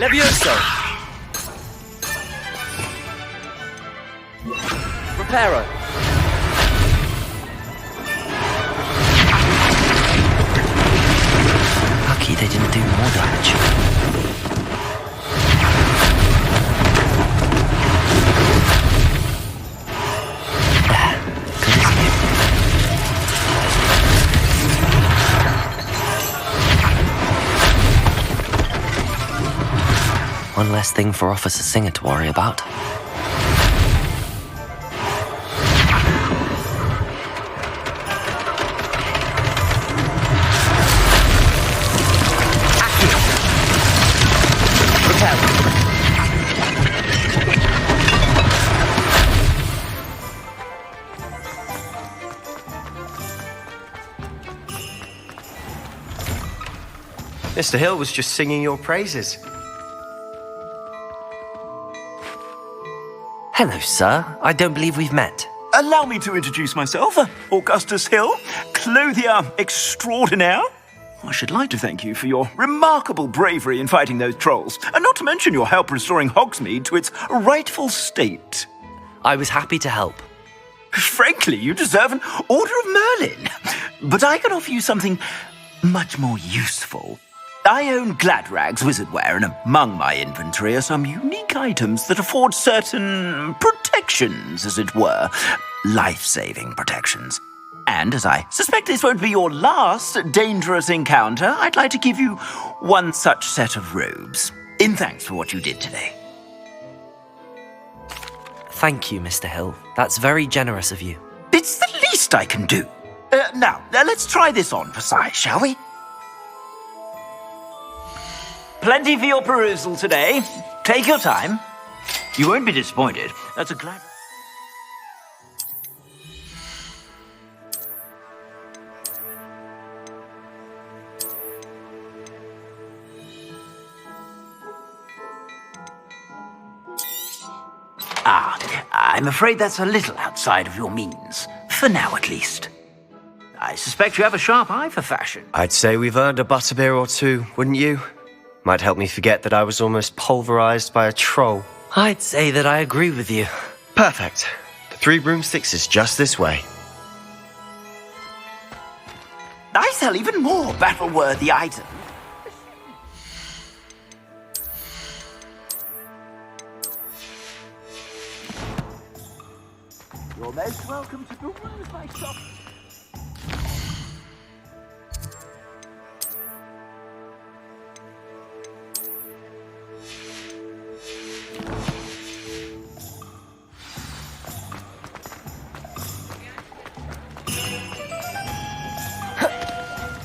Levioso! Reparo! Lucky they didn't do more damage. Good as new. One less thing for Officer Singer to worry about. Mr. Hill was just singing your praises. Hello, sir. I don't believe we've met. Allow me to introduce myself, Augustus Hill, clothier extraordinaire. I should like to thank you for your remarkable bravery in fighting those trolls, and not to mention your help restoring Hogsmeade to its rightful state. I was happy to help. Frankly, you deserve an Order of Merlin. But I can offer you something much more useful. I own Gladrag's wizardware, and among my inventory are some unique items that afford certain protections, as it were. Life-saving protections. And as I suspect this won't be your last dangerous encounter, I'd like to give you one such set of robes, in thanks for what you did today. Thank you, Mr. Hill. That's very generous of you. It's the least I can do. Now, let's try this on for size, shall we? Plenty for your perusal today. Take your time. You won't be disappointed. That's a glad... I'm afraid that's a little outside of your means. For now, at least. I suspect you have a sharp eye for fashion. I'd say we've earned a butterbeer or two, wouldn't you? Might help me forget that I was almost pulverized by a troll. I'd say that I agree with you. Perfect. The 3 broomsticks is just this way. I sell even more battle-worthy items. You're most welcome to peruse my shop.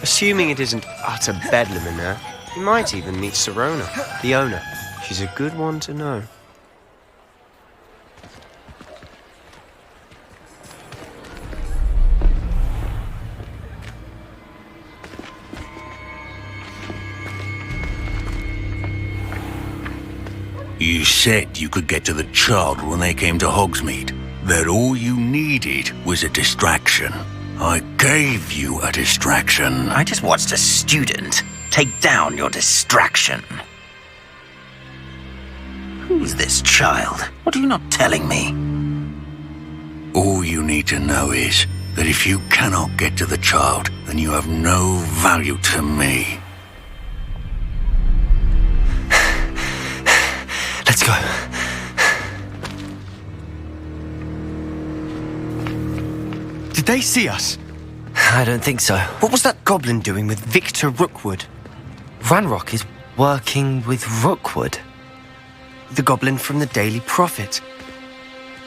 Assuming it isn't utter bedlam in there, you might even meet Sirona, the owner. She's a good one to know. You said you could get to the child when they came to Hogsmeade. That all you needed was a distraction. I gave you a distraction. I just watched a student take down your distraction. Who's this child? What are you not telling me? All you need to know is that if you cannot get to the child, then you have no value to me. Let's go. Did they see us? I don't think so. What was that goblin doing with Victor Rookwood? Ranrock is working with Rookwood. The goblin from the Daily Prophet.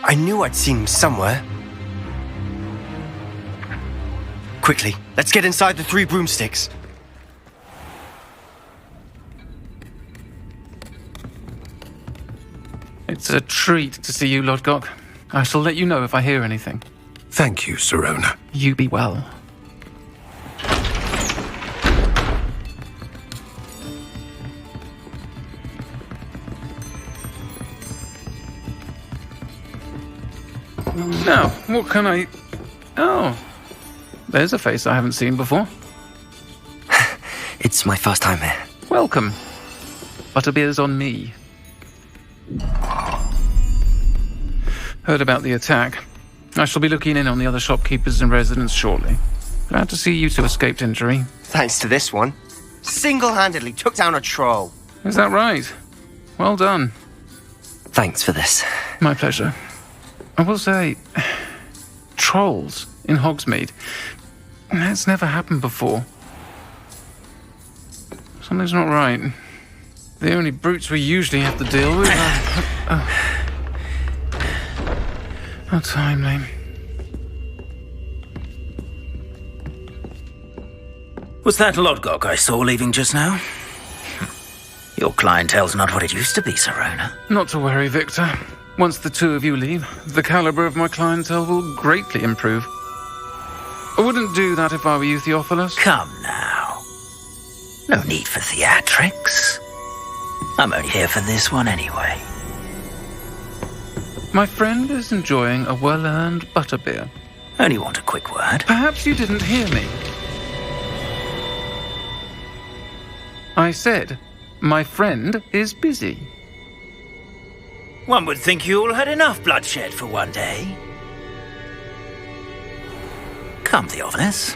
I knew I'd seen him somewhere. Quickly, let's get inside the 3 broomsticks. It's a treat to see you, Lodgok. I shall let you know if I hear anything. Thank you, Sirona. You be well. Now, what can I... Oh, there's a face I haven't seen before. It's my first time here. Welcome. Butterbeer's on me. Heard about the attack. I shall be looking in on the other shopkeepers and residents shortly. Glad to see you two escaped injury. Thanks to this one. Single-handedly took down a troll. Is that right? Well done. Thanks for this. My pleasure. I will say, trolls in Hogsmeade. That's never happened before. Something's not right. The only brutes we usually have to deal with are... How timely. Was that Lodgok I saw leaving just now? Your clientele's not what it used to be, Sirona. Not to worry, Victor. Once the two of you leave, the caliber of my clientele will greatly improve. I wouldn't do that if I were you, Theophilus. Come now. No need for theatrics. I'm only here for this one anyway. My friend is enjoying a well-earned butterbeer. Only want a quick word. Perhaps you didn't hear me. I said, my friend is busy. One would think you all had enough bloodshed for one day. Come, Theophilus.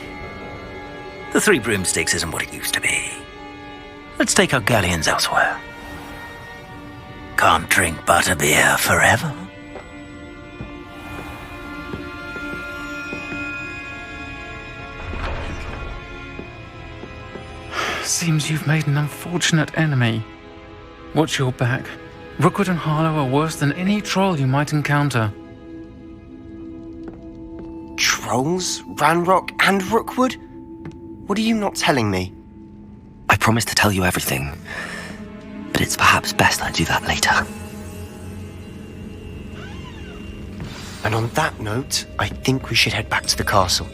The Three Broomsticks isn't what it used to be. Let's take our galleons elsewhere. Can't drink butterbeer forever. Seems you've made an unfortunate enemy. Watch your back. Rookwood and Harlow are worse than any troll you might encounter. Trolls? Ranrock and Rookwood? What are you not telling me? I promised to tell you everything, but it's perhaps best I do that later. And on that note, I think we should head back to the castle.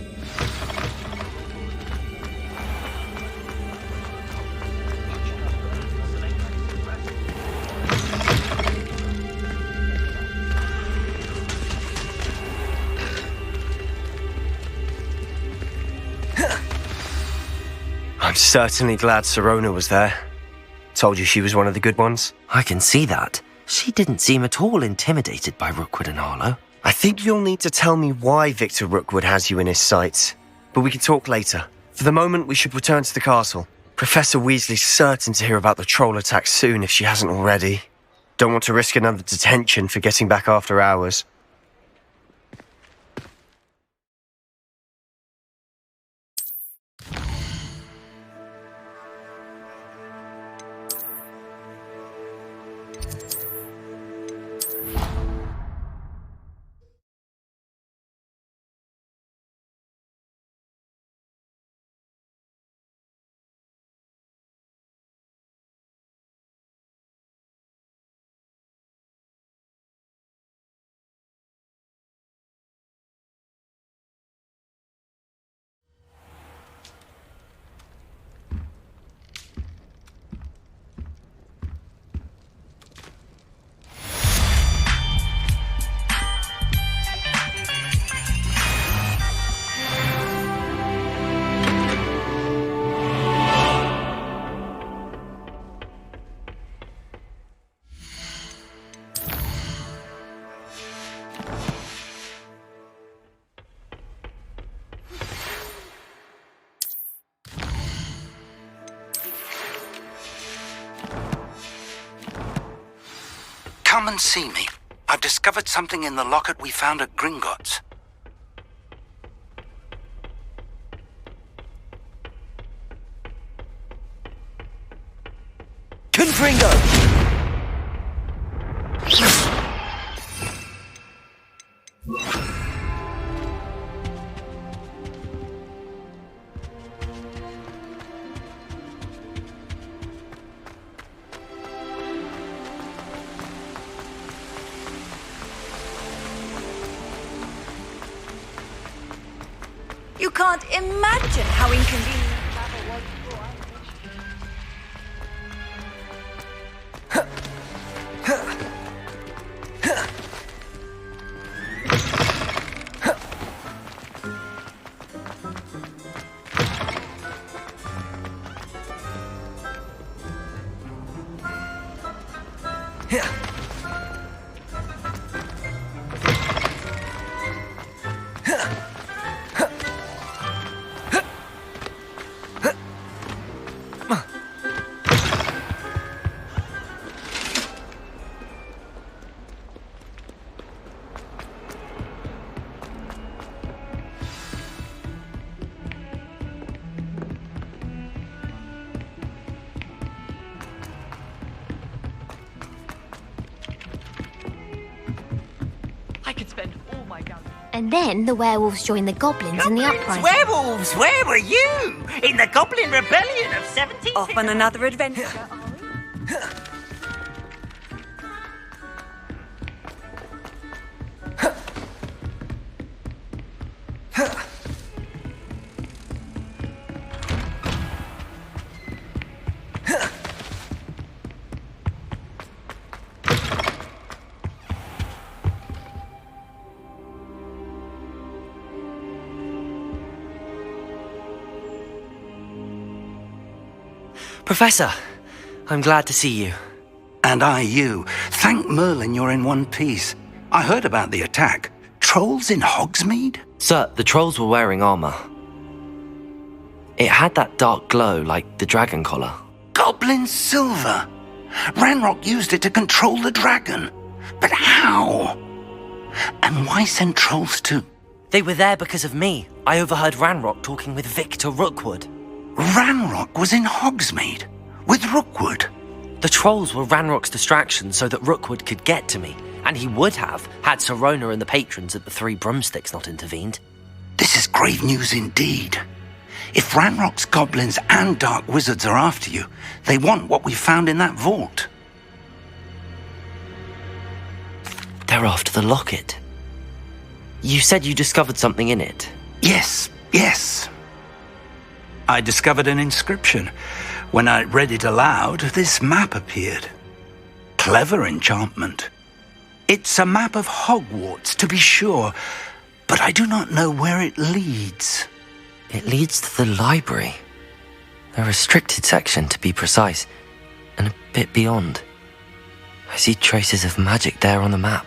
I'm certainly glad Sirona was there. Told you she was one of the good ones. I can see that. She didn't seem at all intimidated by Rookwood and Harlow. I think you'll need to tell me why Victor Rookwood has you in his sights. But we can talk later. For the moment, we should return to the castle. Professor Weasley's certain to hear about the troll attack soon if she hasn't already. Don't want to risk another detention for getting back after hours. Come and see me. I've discovered something in the locket we found at Gringotts. Confringo! You can't imagine how inconvenient travel was for us. And then the werewolves joined the goblins in the uprising. Werewolves, where were you? In the Goblin Rebellion of 17... Off on another adventure. Professor, I'm glad to see you. And I you. Thank Merlin you're in one piece. I heard about the attack. Trolls in Hogsmeade? Sir, the trolls were wearing armor. It had that dark glow like the dragon collar. Goblin silver. Ranrock used it to control the dragon. But how? And why send trolls to... They were there because of me. I overheard Ranrock talking with Victor Rookwood. Ranrock was in Hogsmeade with Rookwood. The trolls were Ranrock's distraction so that Rookwood could get to me, and he would have had Sirona and the patrons at the Three Broomsticks not intervened. This is grave news indeed. If Ranrock's goblins and dark wizards are after you, they want what we found in that vault. They're after the locket. You said you discovered something in it. Yes. I discovered an inscription. When I read it aloud, this map appeared. Clever enchantment. It's a map of Hogwarts, to be sure, but I do not know where it leads. It leads to the library. A restricted section, to be precise, and a bit beyond. I see traces of magic there on the map.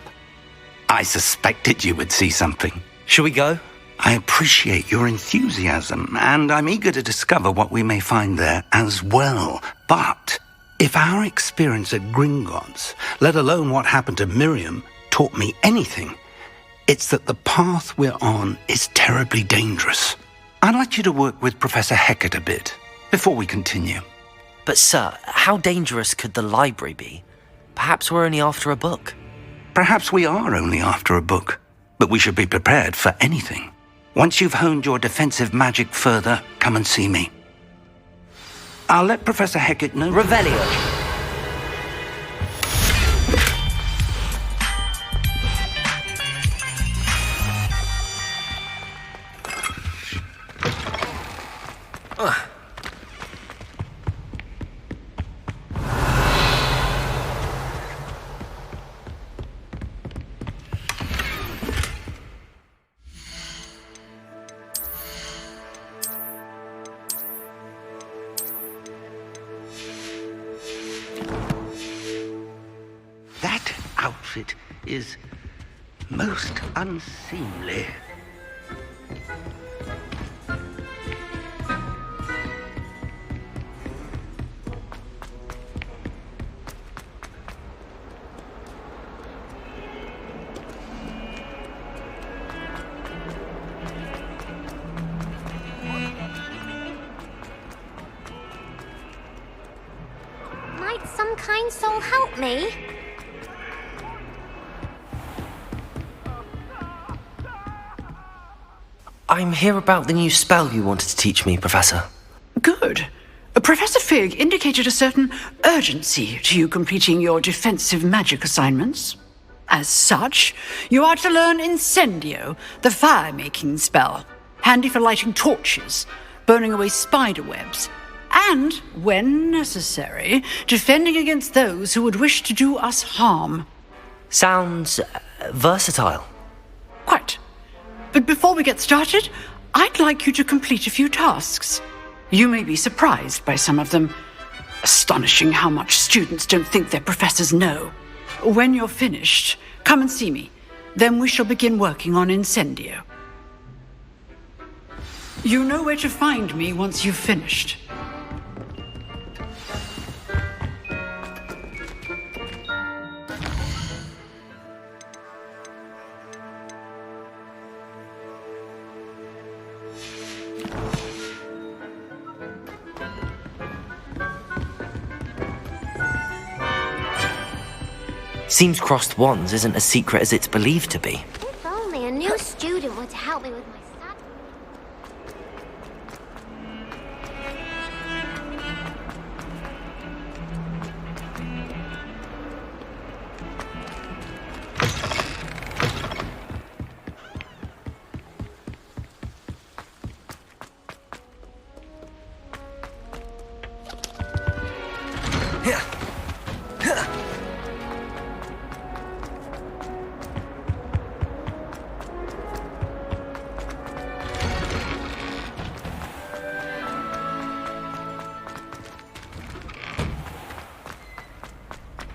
I suspected you would see something. Shall we go? I appreciate your enthusiasm, and I'm eager to discover what we may find there as well. But if our experience at Gringotts, let alone what happened to Miriam, taught me anything, it's that the path we're on is terribly dangerous. I'd like you to work with Professor Hecat a bit before we continue. But sir, how dangerous could the library be? Perhaps we're only after a book. Perhaps we are only after a book, but we should be prepared for anything. Once you've honed your defensive magic further, come and see me. I'll let Professor Hecat know... Revelio. That outfit is most unseemly. Might some kind soul help me? I'm here about the new spell you wanted to teach me, Professor. Good. Professor Fig indicated a certain urgency to you completing your defensive magic assignments. As such, you are to learn Incendio, the fire-making spell, handy for lighting torches, burning away spider webs, and, when necessary, defending against those who would wish to do us harm. Sounds versatile. Quite. But before we get started, I'd like you to complete a few tasks. You may be surprised by some of them. Astonishing how much students don't think their professors know. When you're finished, come and see me. Then we shall begin working on Incendio. You know where to find me once you've finished. Seems crossed wands isn't as secret as it's believed to be. If only a new student Or to help me with my sad...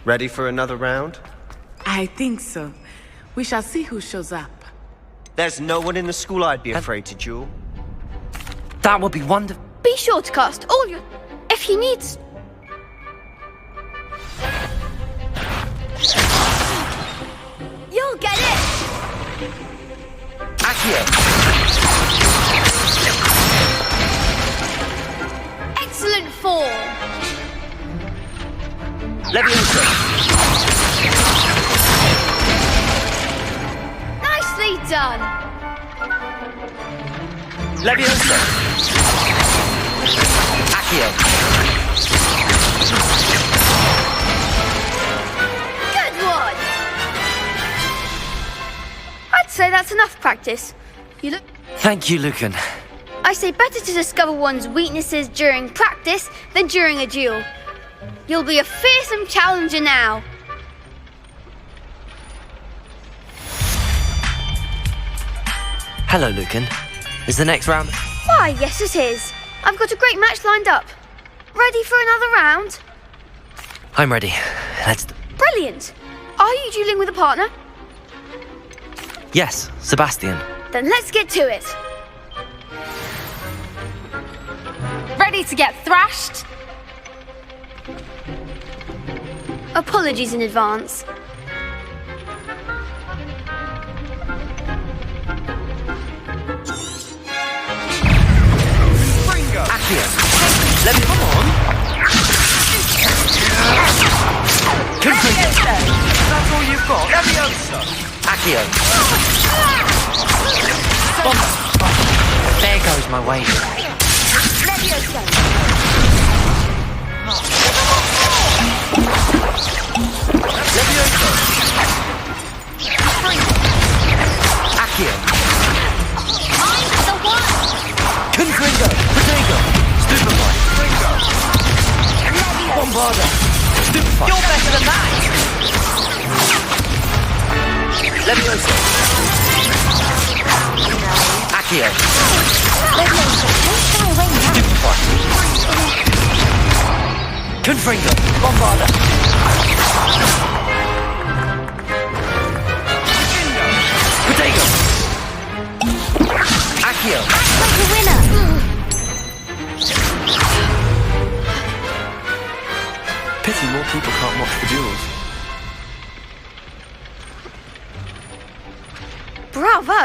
Ready for another round? I think so. We shall see who shows up. There's no one in the school I'd be afraid to duel. That would be wonderful. Be sure to cast all your... If he needs... You'll get it! Accio! Excellent form! Leviosa! Nicely done! Leviosa! Accio! Good one! I'd say that's enough practice. You look... Thank you, Lucan. I say better to discover one's weaknesses during practice than during a duel. You'll be a fearsome challenger now. Hello, Lucan. Is the next round... Why, yes it is. I've got a great match lined up. Ready for another round? I'm ready. Let's... Brilliant. Are you dueling with a partner? Yes, Sebastian. Then let's get to it. Ready to get thrashed? Apologies in advance. Accio! Let me... Come on! That's all you've got? Leviosa! Accio! Bomb! There goes my weight. Leviosa! Leviosa! Accio! I'm the one! Confringo! Protego! Stupefy! Bombarda! Stupefy! You're better than that! Leviosa! Accio! Stupefy! Confringo! Bombarda! Protego! Accio! Like a winner! Pity more people can't watch the duels. Bravo!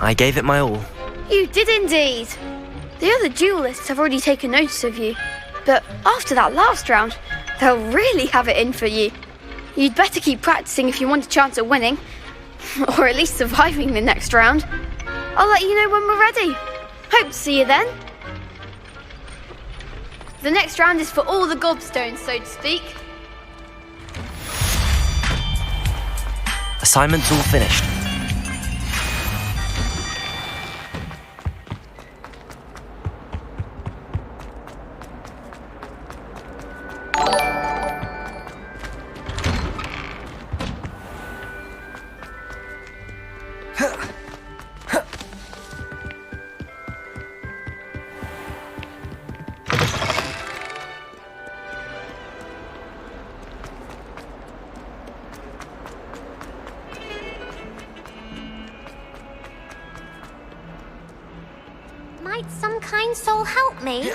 I gave it my all. You did indeed. The other duelists have already taken notice of you. But after that last round, they'll really have it in for you. You'd better keep practicing if you want a chance at winning. Or at least surviving the next round. I'll let you know when we're ready. Hope to see you then. The next round is for all the gobstones, so to speak. Assignment's all finished. Might some kind soul help me?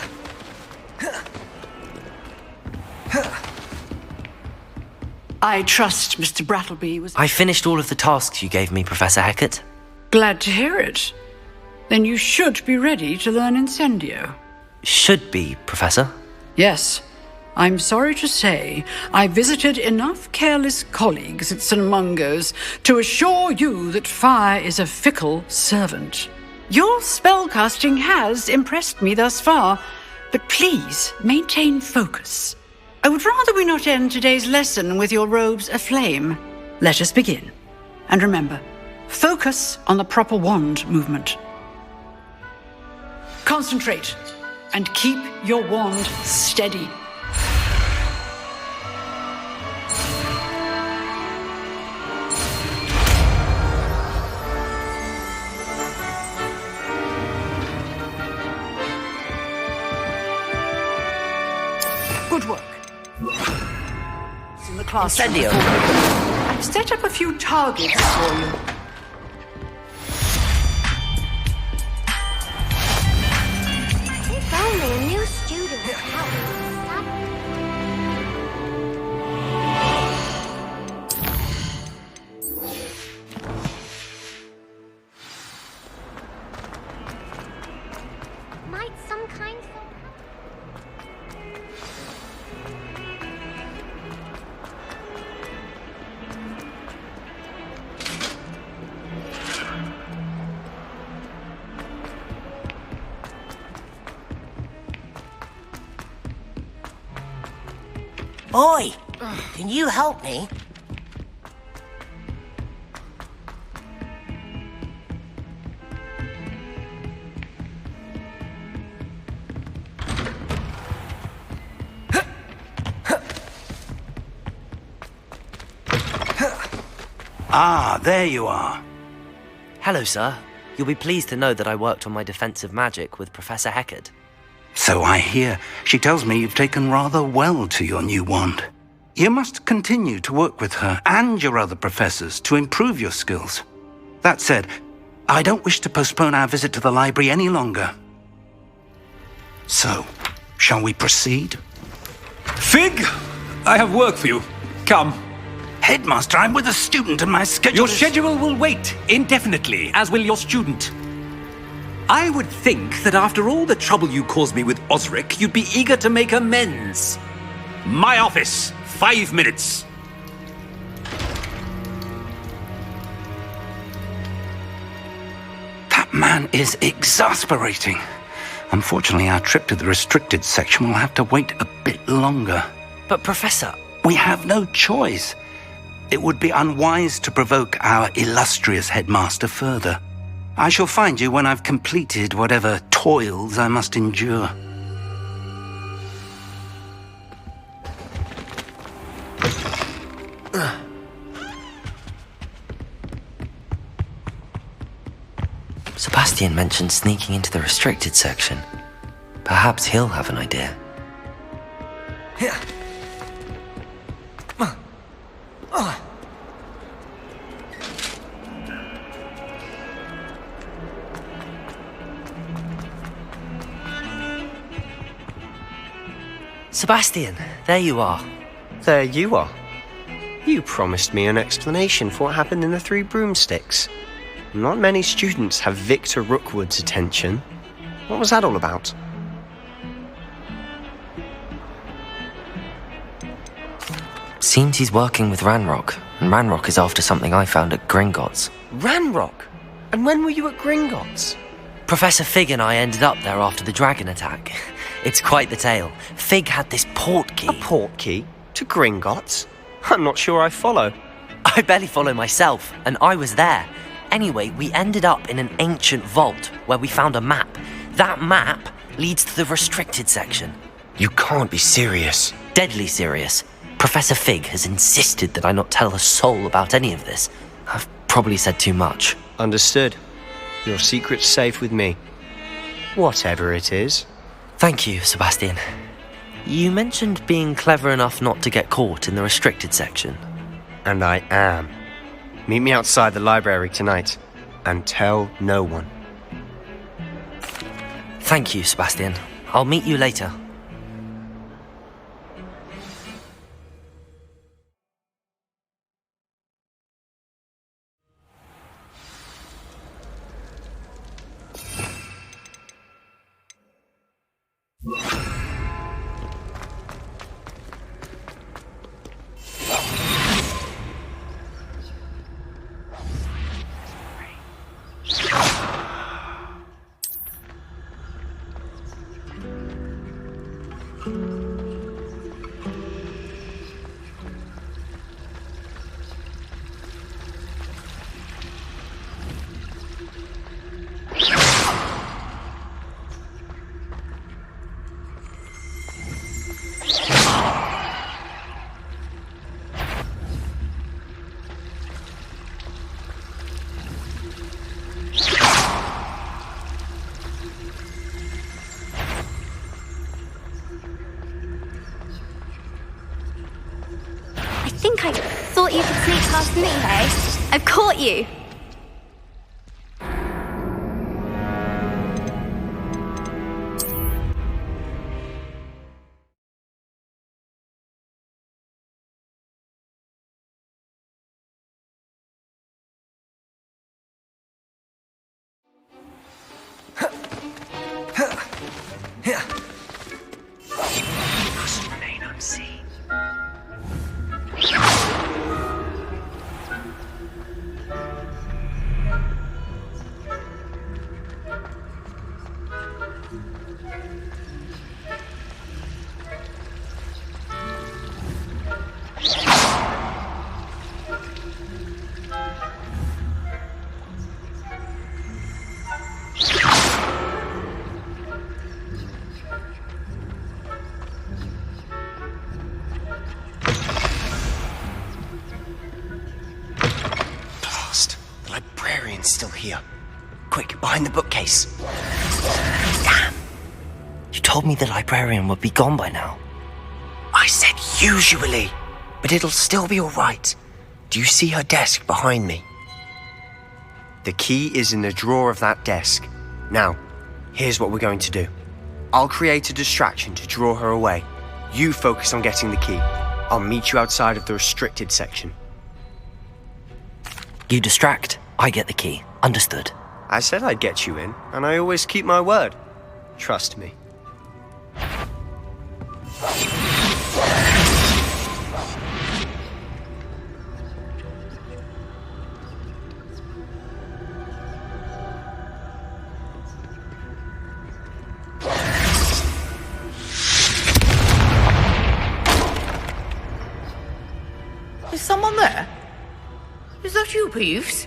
I trust Mr. Brattleby was... I finished all of the tasks you gave me, Professor Hecat. Glad to hear it. Then you should be ready to learn Incendio. Should be, Professor. Yes. I'm sorry to say, I visited enough careless colleagues at St. Mungo's to assure you that fire is a fickle servant. Your spellcasting has impressed me thus far, but please maintain focus. I would rather we not end today's lesson with your robes aflame. Let us begin. And remember, focus on the proper wand movement. Concentrate and keep your wand steady. Good work. In the classroom. Incendio. I've set up a few targets for you. If only a new student would help me. Might some kind of... Oi! Can you help me? Ah, there you are. Hello, sir. You'll be pleased to know that I worked on my defensive magic with Professor Heckard. So I hear. She tells me you've taken rather well to your new wand. You must continue to work with her and your other professors to improve your skills. That said, I don't wish to postpone our visit to the library any longer. So, shall we proceed? Fig! I have work for you. Come. Headmaster, I'm with a student and my schedule Your schedule will wait indefinitely, as will your student. I would think that after all the trouble you caused me with Osric, you'd be eager to make amends. My office, 5 minutes. That man is exasperating. Unfortunately, our trip to the restricted section will have to wait a bit longer. But, Professor... We have no choice. It would be unwise to provoke our illustrious headmaster further. I shall find you when I've completed whatever toils I must endure. Sebastian mentioned sneaking into the restricted section. Perhaps he'll have an idea. Sebastian, there you are. There you are. You promised me an explanation for what happened in the Three Broomsticks. Not many students have Victor Rookwood's attention. What was that all about? Seems he's working with Ranrock, and Ranrock is after something I found at Gringotts. Ranrock? And when were you at Gringotts? Professor Fig and I ended up there after the dragon attack. It's quite the tale. Fig had this port key. A port key? To Gringotts? I'm not sure I follow. I barely follow myself, and I was there. Anyway, we ended up in an ancient vault where we found a map. That map leads to the restricted section. You can't be serious. Deadly serious. Professor Fig has insisted that I not tell a soul about any of this. I've probably said too much. Understood. Your secret's safe with me. Whatever it is. Thank you, Sebastian. You mentioned being clever enough not to get caught in the restricted section. And I am. Meet me outside the library tonight, and tell no one. Thank you, Sebastian. I'll meet you later. thought you could sneak past me, hey? I've caught you. Must remain unseen. Blast! The librarian's still here. Quick, behind the bookcase. Damn! You told me the librarian would be gone by now. I said usually, but it'll still be alright. Do you see her desk behind me? The key is in the drawer of that desk. Now, here's what we're going to do. I'll create a distraction to draw her away. You focus on getting the key. I'll meet you outside of the restricted section. You distract, I get the key. Understood. I said I'd get you in, and I always keep my word. Trust me. Is someone there? Is that you, Peeves?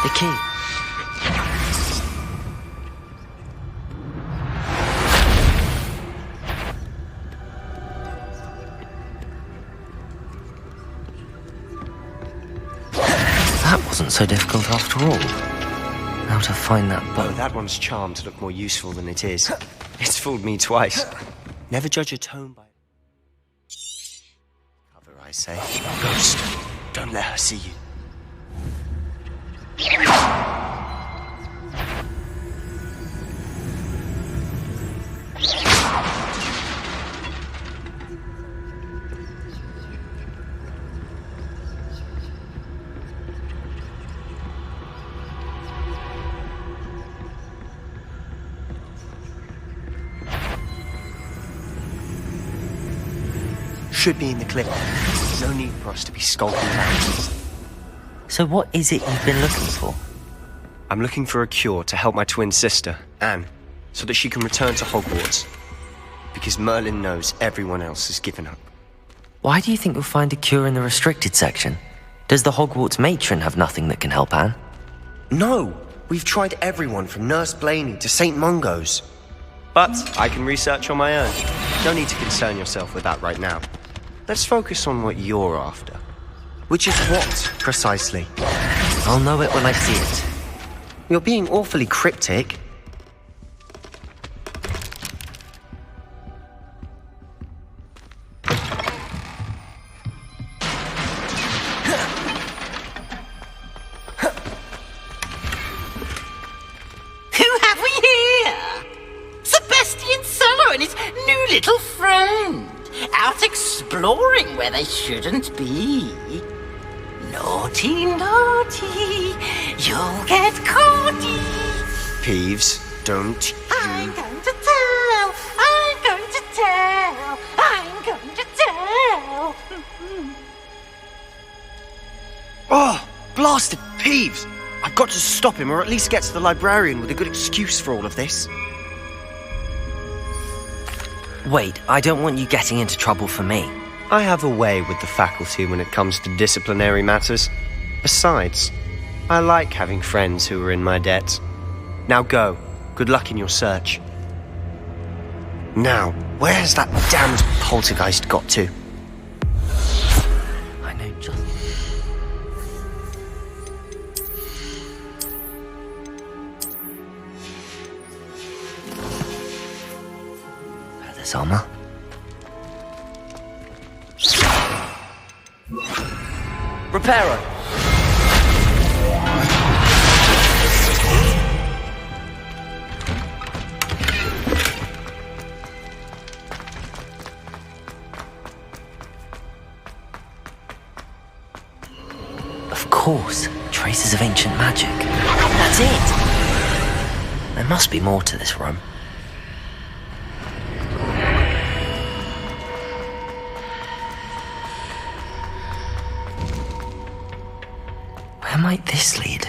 The key. That wasn't so difficult after all. Now to find that bow. Oh, that one's charmed to look more useful than it is. It's fooled me twice. Never judge a tone by cover, I say. Ghost, don't let her see you. Should be in the clip. No need for us to be skulking around. So what is it you've been looking for? I'm looking for a cure to help my twin sister, Anne, so that she can return to Hogwarts. Because Merlin knows everyone else has given up. Why do you think you'll find a cure in the restricted section? Does the Hogwarts matron have nothing that can help Anne? No! We've tried everyone from Nurse Blaney to St. Mungo's. But I can research on my own. No need to concern yourself with that right now. Let's focus on what you're after. Which is what, precisely? I'll know it when I see it. You're being awfully cryptic. Who have we here? Sebastian Solo and his new little friend. Out exploring where they shouldn't be. Naughty, naughty, you'll get caughty. Peeves, don't you... I'm going to tell, I'm going to tell, I'm going to tell. Oh, blasted Peeves! I've got to stop him, or at least get to the librarian with a good excuse for all of this. Wait, I don't want you getting into trouble for me. I have a way with the faculty when it comes to disciplinary matters. Besides, I like having friends who are in my debt. Now go. Good luck in your search. Now, where's that damned poltergeist got to? I know just... Summer. Reparo! Of course, traces of ancient magic. That's it! There must be more to this room. Where might this lead?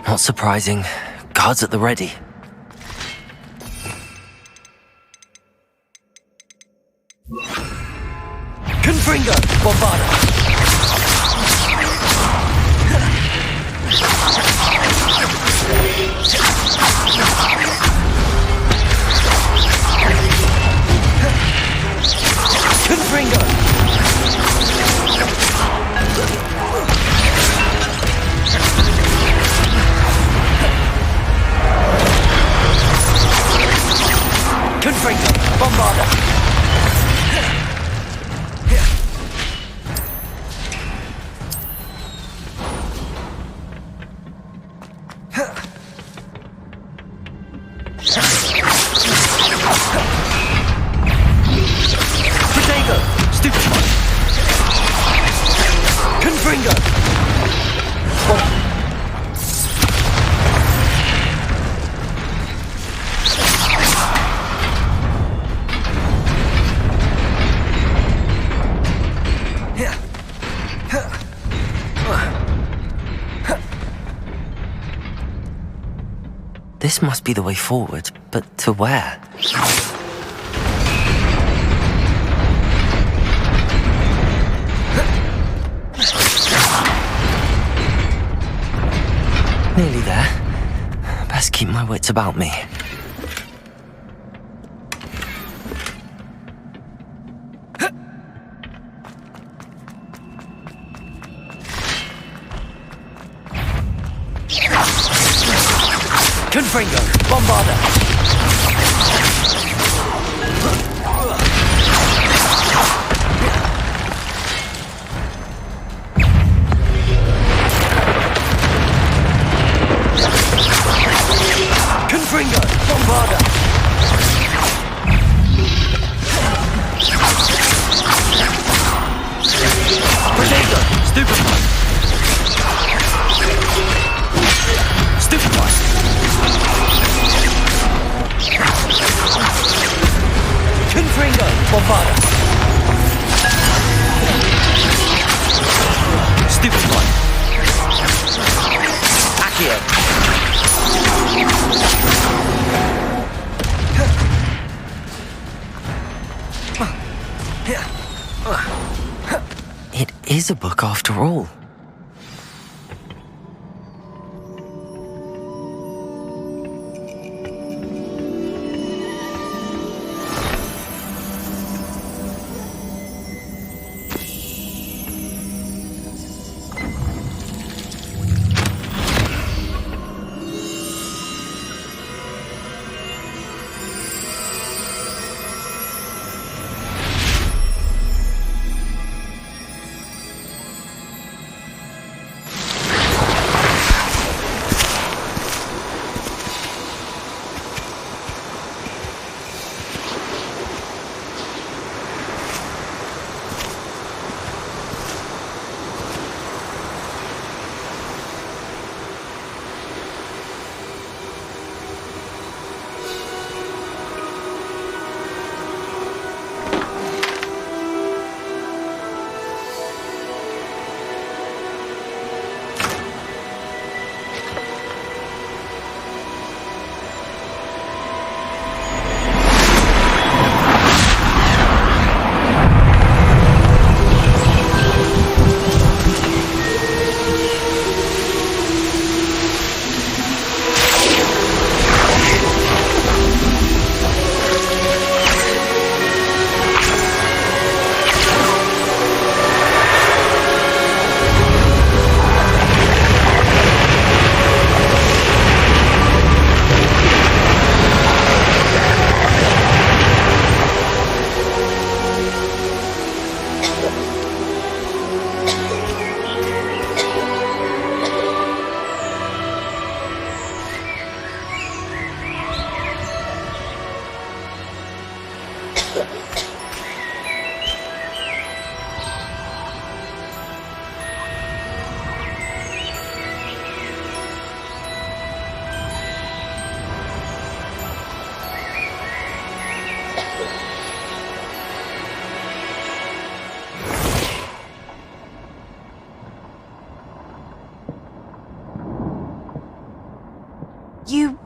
Not surprising. Guards at the ready. Confringo! Bombarda! Confringo! Confringo! Bombarda! This must be the way forward, but to where? Nearly there. Best keep my wits about me. Confringo! Bombarda! Confringo! Bombarda! Protego! Stupefy! Stupefy! Confringo! Bombarda! Stupefy! Accio! It is a book after all.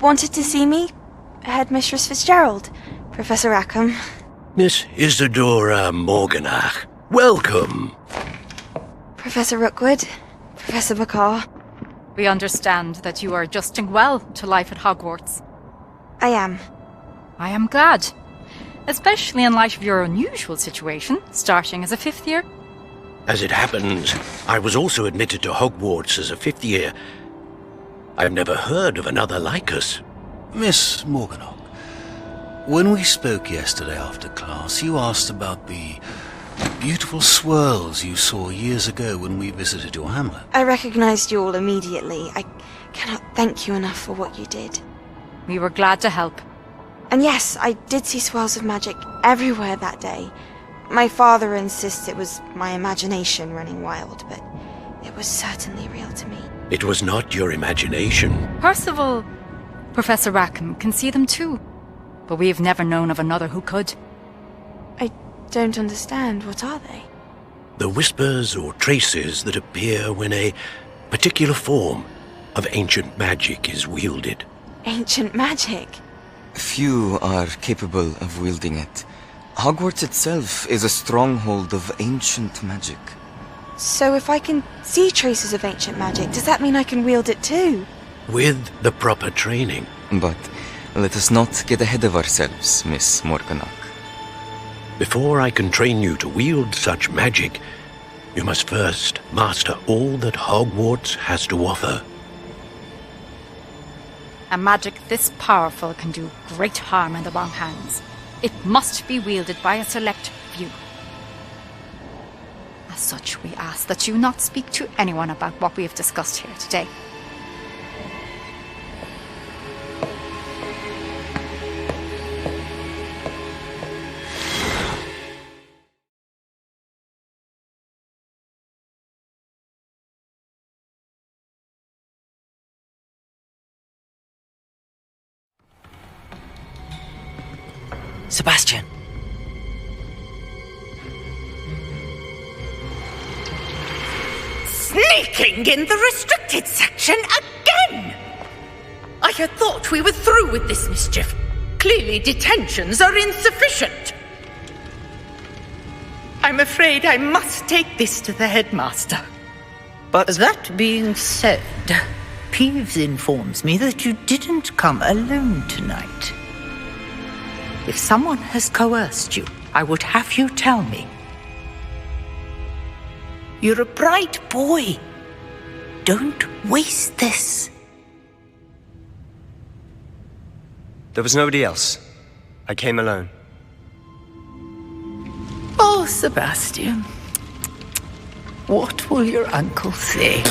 wanted to see me? Headmistress Fitzgerald, Professor Rackham. Miss Isadora Morganach, welcome. Professor Rookwood, Professor Bakar. We understand that you are adjusting well to life at Hogwarts. I am. I am glad. Especially in light of your unusual situation, starting as a 5th year. As it happens, I was also admitted to Hogwarts as a 5th year. I've never heard of another like us. Miss Morganach, when we spoke yesterday after class, you asked about the beautiful swirls you saw years ago when we visited your hamlet. I recognized you all immediately. I cannot thank you enough for what you did. We were glad to help. And yes, I did see swirls of magic everywhere that day. My father insists it was my imagination running wild, but it was certainly real to me. It was not your imagination. Percival, Professor Rackham can see them too. But we have never known of another who could. I don't understand. What are they? The whispers or traces that appear when a particular form of ancient magic is wielded. Ancient magic? Few are capable of wielding it. Hogwarts itself is a stronghold of ancient magic. So if I can see traces of ancient magic, does that mean I can wield it too? With the proper training. But let us not get ahead of ourselves, Miss Morganach. Before I can train you to wield such magic, you must first master all that Hogwarts has to offer. A magic this powerful can do great harm in the wrong hands. It must be wielded by a select few. As such, we ask that you not speak to anyone about what we have discussed here today. Sebastian! Sneaking in the restricted section again! I had thought we were through with this mischief. Clearly detentions are insufficient. I'm afraid I must take this to the headmaster. But that being said, Peeves informs me that you didn't come alone tonight. If someone has coerced you, I would have you tell me. You're a bright boy. Don't waste this. There was nobody else. I came alone. Oh, Sebastian. What will your uncle say?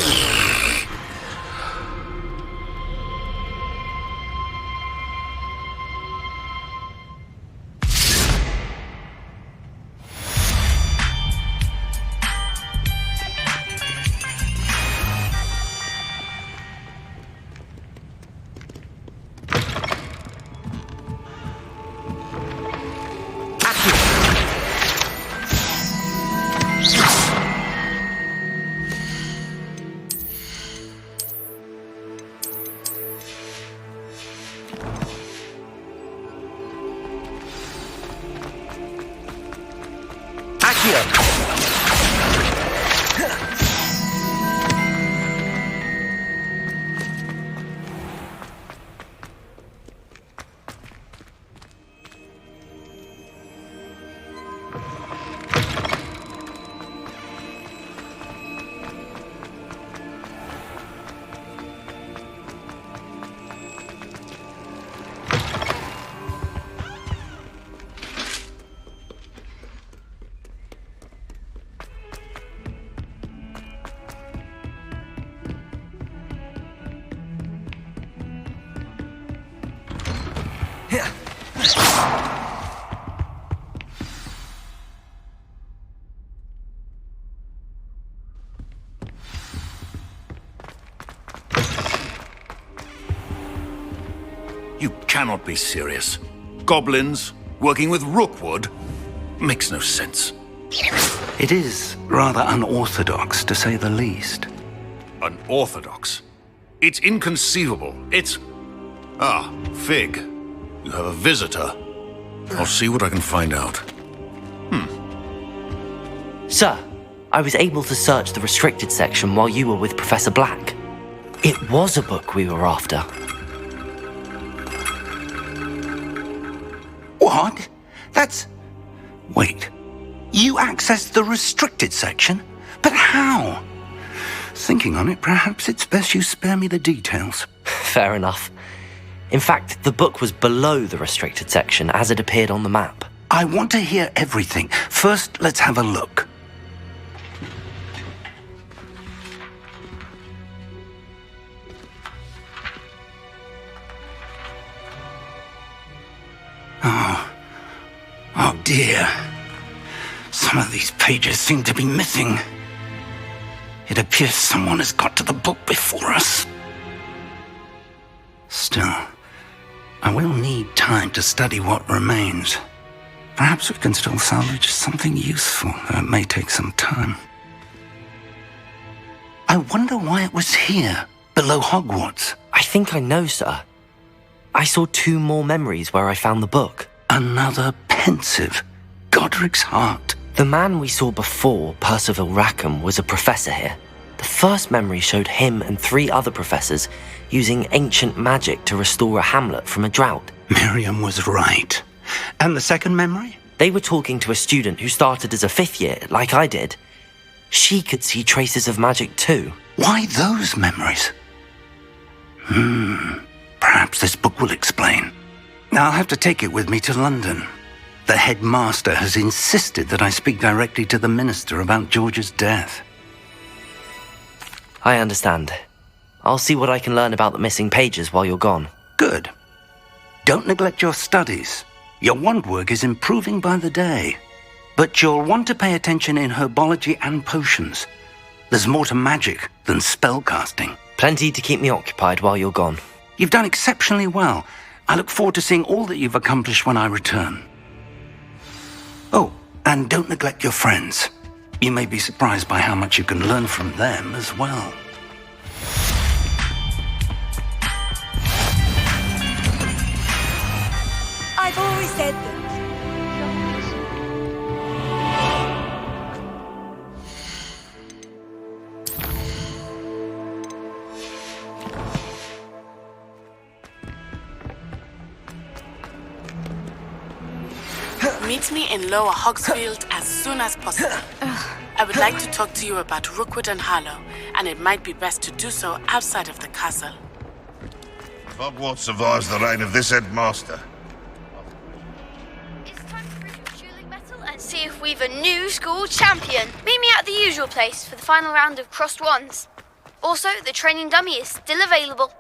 You cannot be serious. Goblins working with Rookwood? Makes no sense. It is rather unorthodox, to say the least. Unorthodox? It's inconceivable. It's... Ah, Fig. You have a visitor. I'll see what I can find out. Sir, I was able to search the restricted section while you were with Professor Black. It was a book we were after. What? That's... Wait. You accessed the restricted section? But how? Thinking on it, perhaps it's best you spare me the details. Fair enough. In fact, the book was below the restricted section as it appeared on the map. I want to hear everything. First, let's have a look. Oh dear. Some of these pages seem to be missing. It appears someone has got to the book before us. Still, I will need time to study what remains. Perhaps we can still salvage something useful, though it may take some time. I wonder why it was here, below Hogwarts. I think I know, sir. I saw 2 more memories where I found the book. Another pensive Godric's heart. The man we saw before, Percival Rackham, was a professor here. The first memory showed him and 3 other professors using ancient magic to restore a hamlet from a drought. Miriam was right. And the second memory? They were talking to a student who started as a 5th year, like I did. She could see traces of magic too. Why those memories? Perhaps this book will explain. Now I'll have to take it with me to London. The headmaster has insisted that I speak directly to the minister about George's death. I understand. I'll see what I can learn about the missing pages while you're gone. Good. Don't neglect your studies. Your wand work is improving by the day. But you'll want to pay attention in herbology and potions. There's more to magic than spellcasting. Plenty to keep me occupied while you're gone. You've done exceptionally well. I look forward to seeing all that you've accomplished when I return. Oh, and don't neglect your friends. You may be surprised by how much you can learn from them as well. I've always said that. Meet me in Lower Hogsfield as soon as possible. I would like to talk to you about Rookwood and Harlow, and it might be best to do so outside of the castle. Hogwarts survives the reign of this headmaster. It's time to bring the dueling battle and see if we've a new school champion. Meet me at the usual place for the final round of crossed wands. Also, the training dummy is still available.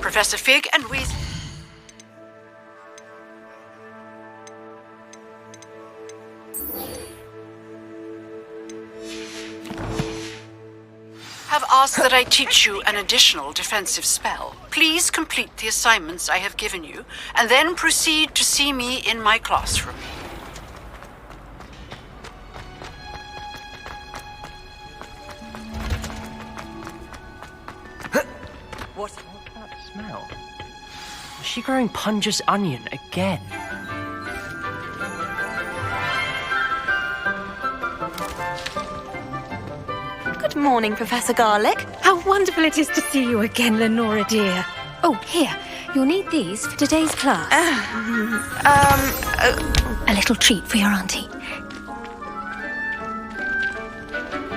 Professor Fig and Weasley. Have asked that I teach you an additional defensive spell. Please complete the assignments I have given you, and then proceed to see me in my classroom. What's that smell? Is she growing Punja's onion again? Good morning, Professor Garlick. How wonderful it is to see you again, Lenora dear. Oh, here, you'll need these for today's class. A little treat for your auntie.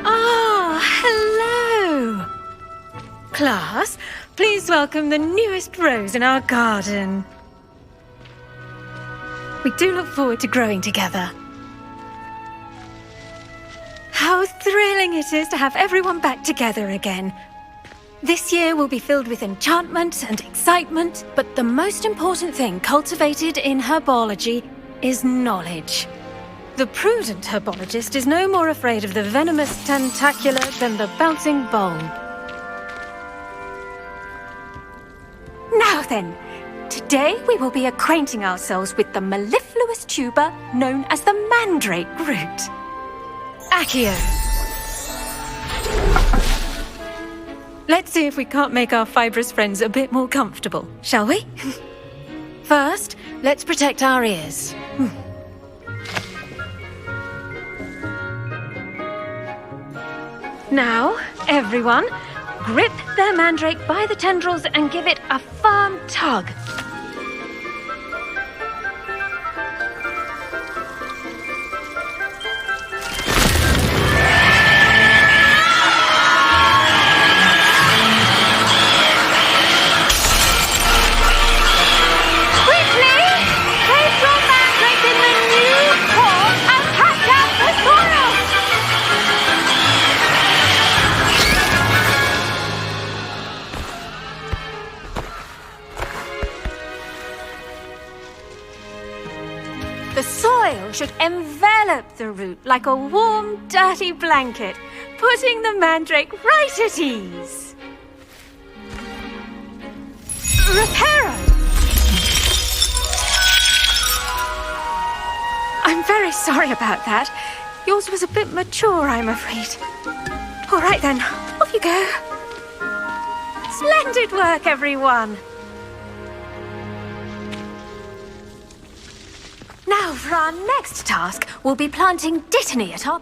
Ah, hello. Class, please welcome the newest rose in our garden. We do look forward to growing together. How thrilling it is to have everyone back together again. This year will be filled with enchantment and excitement, but the most important thing cultivated in herbology is knowledge. The prudent herbologist is no more afraid of the venomous tentacular than the bouncing bulb. Now then, today we will be acquainting ourselves with the mellifluous tuber known as the mandrake root. Accio. Let's see if we can't make our fibrous friends a bit more comfortable, shall we? First, let's protect our ears. Now, everyone, grip their mandrake by the tendrils and give it a firm tug. The soil should envelop the root like a warm, dirty blanket, putting the mandrake right at ease. Reparo! I'm very sorry about that. Yours was a bit mature, I'm afraid. All right then, off you go. Splendid work, everyone. Now, for our next task, we'll be planting dittany at our...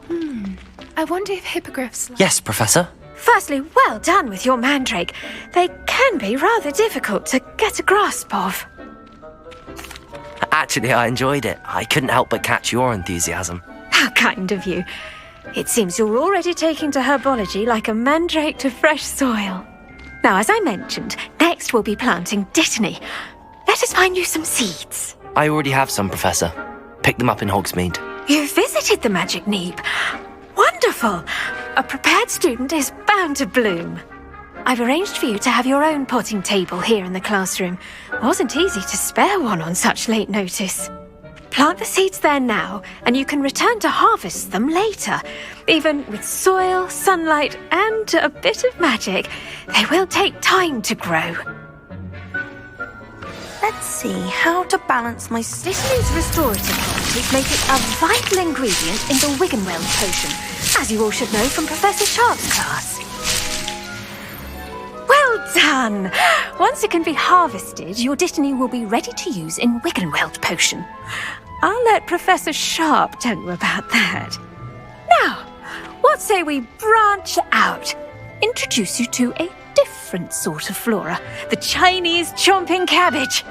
I wonder if hippogriffs... Yes, Professor. Firstly, well done with your mandrake. They can be rather difficult to get a grasp of. Actually, I enjoyed it. I couldn't help but catch your enthusiasm. How kind of you. It seems you're already taking to herbology like a mandrake to fresh soil. Now, as I mentioned, next we'll be planting dittany. Let us find you some seeds. I already have some, Professor. Picked them up in Hogsmeade. You visited the Magic Neep. Wonderful! A prepared student is bound to bloom. I've arranged for you to have your own potting table here in the classroom. Wasn't easy to spare one on such late notice. Plant the seeds there now, and you can return to harvest them later. Even with soil, sunlight, and a bit of magic, they will take time to grow. Let's see how to balance my... Dittany's restorative properties make it a vital ingredient in the Wiggenweld potion, as you all should know from Professor Sharp's class. Well done! Once it can be harvested, your dittany will be ready to use in Wiggenweld potion. I'll let Professor Sharp tell you about that. Now, what say we branch out? Introduce you to a different sort of flora, the Chinese chomping cabbage.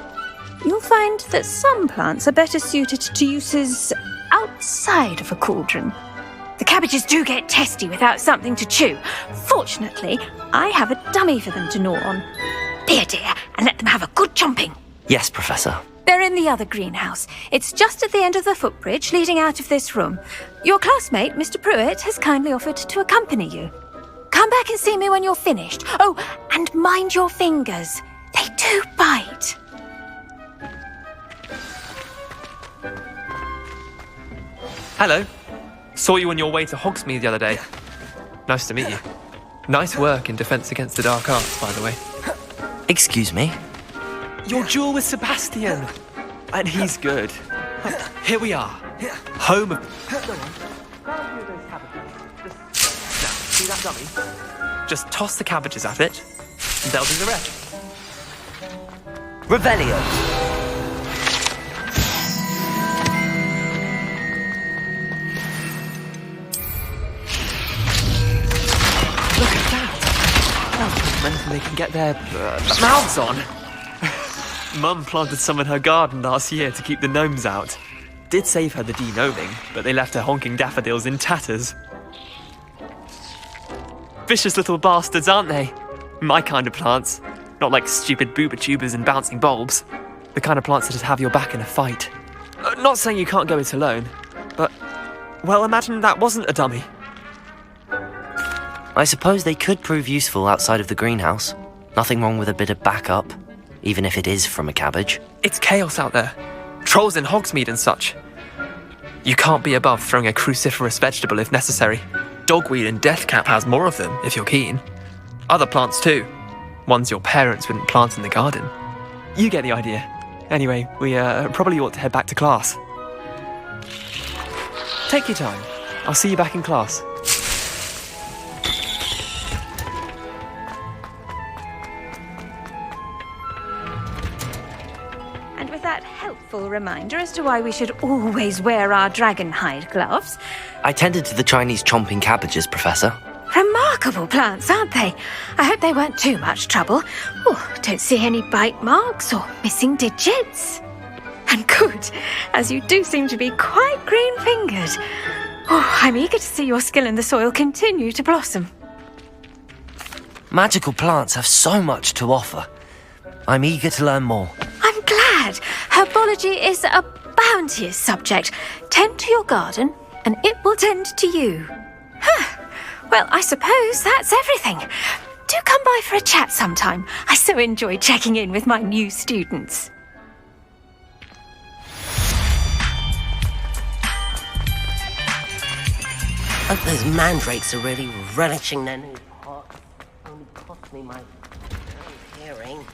You'll find that some plants are better suited to uses outside of a cauldron. The cabbages do get testy without something to chew. Fortunately, I have a dummy for them to gnaw on. Be a dear and let them have a good chomping. Yes, Professor. They're in the other greenhouse. It's just at the end of the footbridge leading out of this room. Your classmate, Mr. Pruitt, has kindly offered to accompany you. Come back and see me when you're finished. Oh, and mind your fingers. They do bite. Hello. Saw you on your way to Hogsmeade the other day. Nice to meet you. Nice work in Defense Against the Dark Arts, by the way. Excuse me? Your duel with Sebastian. And he's good. Here we are. Home of... Now, see that dummy? Just toss the cabbages at it, and they'll do the rest. Revelio. Look at that! How they can get their mouths on. Mum planted some in her garden last year to keep the gnomes out. Did save her the de-gnoming, but they left her honking daffodils in tatters. Vicious little bastards, aren't they? My kind of plants. Not like stupid booba tubers and bouncing bulbs. The kind of plants that just have your back in a fight. Not saying you can't go it alone, but... well, imagine that wasn't a dummy. I suppose they could prove useful outside of the greenhouse. Nothing wrong with a bit of backup, even if it is from a cabbage. It's chaos out there. Trolls in Hogsmeade and such. You can't be above throwing a cruciferous vegetable if necessary. Dogweed and deathcap has more of them, if you're keen. Other plants too. Ones your parents wouldn't plant in the garden. You get the idea. Anyway, we probably ought to head back to class. Take your time. I'll see you back in class. And with that helpful reminder as to why we should always wear our dragon hide gloves. I tended to the Chinese chomping cabbages, Professor. Remarkable plants, aren't they? I hope they weren't too much trouble. Oh, don't see any bite marks or missing digits. And good, as you do seem to be quite green-fingered. Oh, I'm eager to see your skill in the soil continue to blossom. Magical plants have so much to offer. I'm eager to learn more. I'm glad. Herbology is a bounteous subject. Tend to your garden, and it will tend to you. Well, I suppose that's everything. Do come by for a chat sometime. I so enjoy checking in with my new students. Hope those mandrakes are really relishing their new pot. Only cost me my hearing.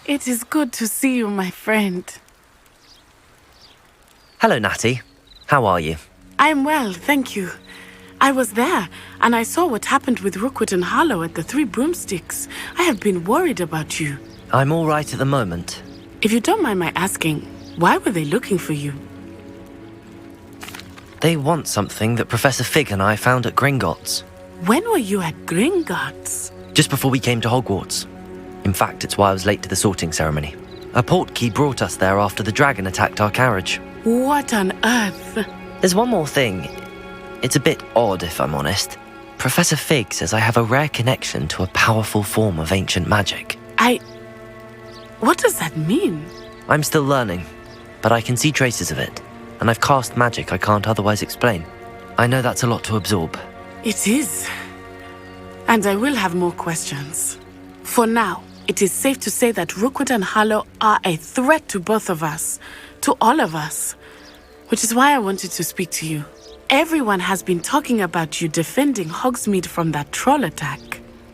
It is good to see you, my friend. Hello, Natty. How are you? I'm well, thank you. I was there, and I saw what happened with Rookwood and Harlow at the Three Broomsticks. I have been worried about you. I'm all right at the moment. If you don't mind my asking, why were they looking for you? They want something that Professor Fig and I found at Gringotts. When were you at Gringotts? Just before we came to Hogwarts. In fact, it's why I was late to the sorting ceremony. A portkey brought us there after the dragon attacked our carriage. What on earth? There's one more thing. It's a bit odd, if I'm honest. Professor Fig says I have a rare connection to a powerful form of ancient magic. What does that mean? I'm still learning, but I can see traces of it, and I've cast magic I can't otherwise explain. I know that's a lot to absorb. It is. And I will have more questions. For now, it is safe to say that Rookwood and Harlow are a threat to both of us, to all of us, which is why I wanted to speak to you. Everyone has been talking about you defending Hogsmeade from that troll attack.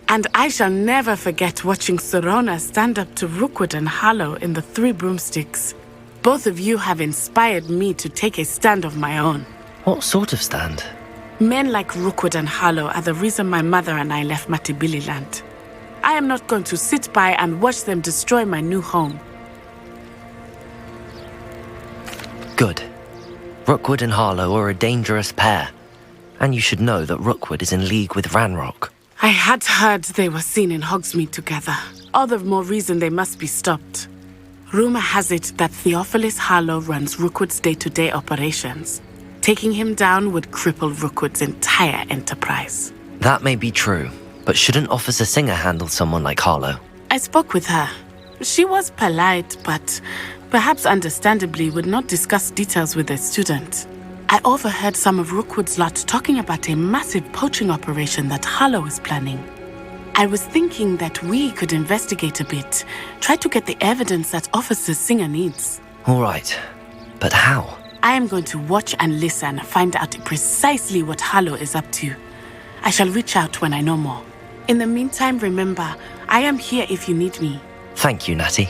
And I shall never forget watching Serona stand up to Rookwood and Harlow in the Three Broomsticks. Both of you have inspired me to take a stand of my own. What sort of stand? Men like Rookwood and Harlow are the reason my mother and I left Matabeleland. I am not going to sit by and watch them destroy my new home. Good. Rookwood and Harlow are a dangerous pair. And you should know that Rookwood is in league with Ranrock. I had heard they were seen in Hogsmeade together. All the more reason they must be stopped. Rumor has it that Theophilus Harlow runs Rookwood's day-to-day operations. Taking him down would cripple Rookwood's entire enterprise. That may be true, but shouldn't Officer Singer handle someone like Harlow? I spoke with her. She was polite, but perhaps understandably would not discuss details with a student. I overheard some of Rookwood's lot talking about a massive poaching operation that Harlow is planning. I was thinking that we could investigate a bit, try to get the evidence that Officer Singer needs. All right, but how? I am going to watch and listen, find out precisely what Harlow is up to. I shall reach out when I know more. In the meantime, remember, I am here if you need me. Thank you, Natty.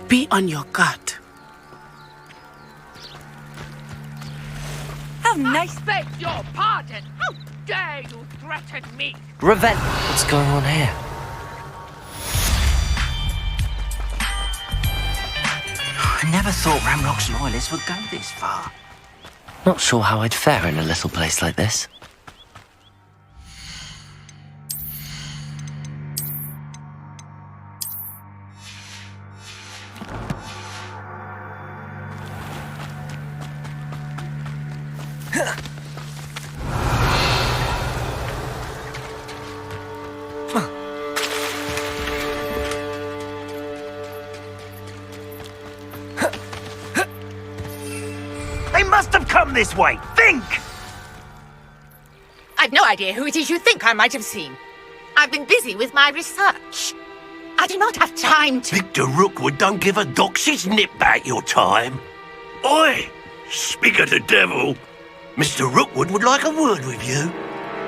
Be on your guard. I beg your pardon. How dare you threaten me? Revenge! What's going on here? I never thought Ranrock's loyalists would go this far. Not sure how I'd fare in a little place like this. must have come this way. Think! I've no idea who it is you think I might have seen. I've been busy with my research. I do not have time to... Victor Rookwood don't give a doxy's nip back your time. Oi! Speak of the devil. Mr. Rookwood would like a word with you.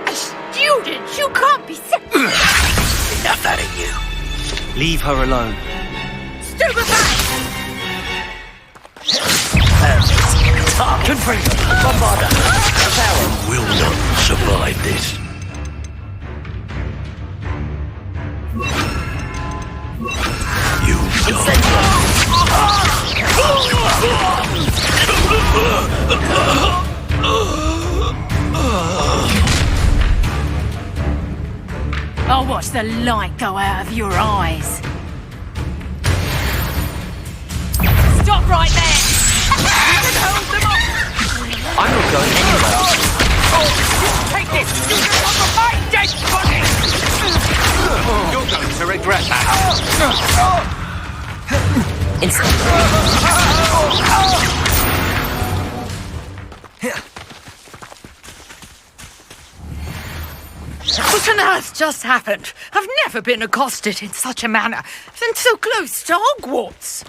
A student? You can't be sick. Enough out of you. Leave her alone. Stupefy! Confringo, Bombarda, Farron will not survive this. You I'll watch the light go out of your eyes. Stop right there! You can hold them off! I'm not going anywhere. Take this! Off of my dead body! You're going to regret that. What on earth just happened? I've never been accosted in such a manner, and so close to Hogwarts.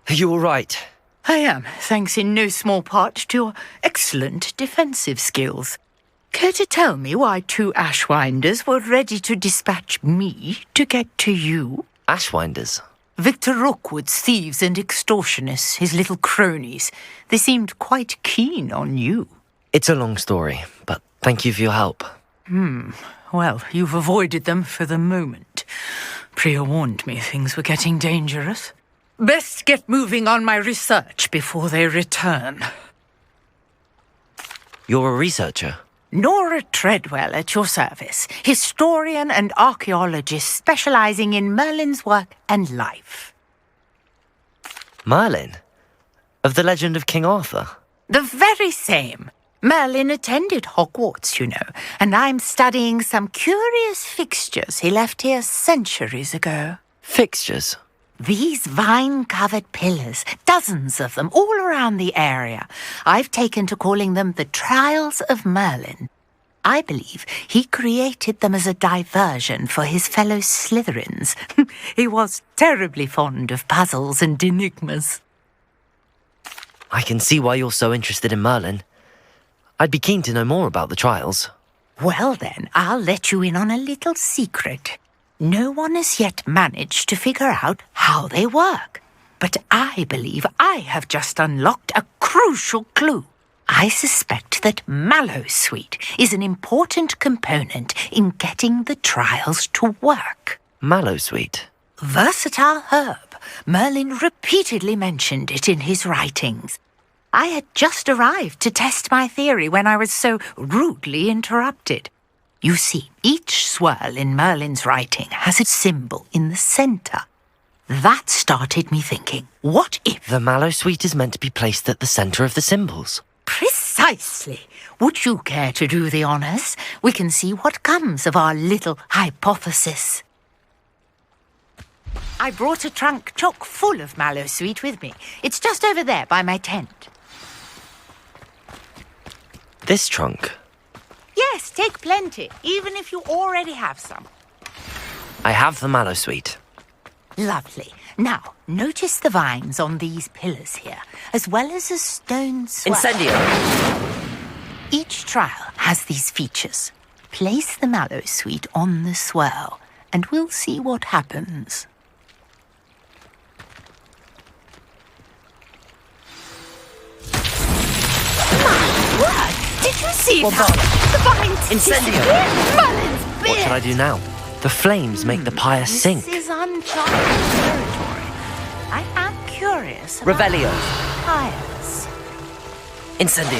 Are you all right? I am, thanks in no small part to your excellent defensive skills. Care to tell me why 2 Ashwinders were ready to dispatch me to get to you? Ashwinders? Victor Rookwood's thieves and extortionists, his little cronies. They seemed quite keen on you. It's a long story, but thank you for your help. Well, you've avoided them for the moment. Priya warned me things were getting dangerous. Best get moving on my research before they return. You're a researcher? Nora Treadwell at your service, historian and archaeologist specializing in Merlin's work and life. Merlin? Of the legend of King Arthur? The very same. Merlin attended Hogwarts, you know, and I'm studying some curious fixtures he left here centuries ago. Fixtures? These vine-covered pillars, dozens of them, all around the area. I've taken to calling them the Trials of Merlin. I believe he created them as a diversion for his fellow Slytherins. He was terribly fond of puzzles and enigmas. I can see why you're so interested in Merlin. I'd be keen to know more about the trials. Well then, I'll let you in on a little secret. No one has yet managed to figure out how they work. But I believe I have just unlocked a crucial clue. I suspect that Mallowsweet is an important component in getting the trials to work. Mallowsweet? Versatile herb. Merlin repeatedly mentioned it in his writings. I had just arrived to test my theory when I was so rudely interrupted. You see, each swirl in Merlin's writing has a symbol in the centre. That started me thinking, what if... The Mallowsweet is meant to be placed at the centre of the symbols. Precisely. Would you care to do the honours? We can see what comes of our little hypothesis. I brought a trunk chock full of Mallowsweet with me. It's just over there by my tent. This trunk? Yes, take plenty, even if you already have some. I have the Mallowsweet. Lovely. Now, notice the vines on these pillars here, as well as a stone swirl. Incendio! Each trial has these features. Place the Mallowsweet on the swirl, and we'll see what happens. My word! Did you see that? The vines Incendio! Merlin's beard! What should I do now? The flames make the pyre sink. This is uncharted territory. I am curious about Revelio. pyres. Incendio!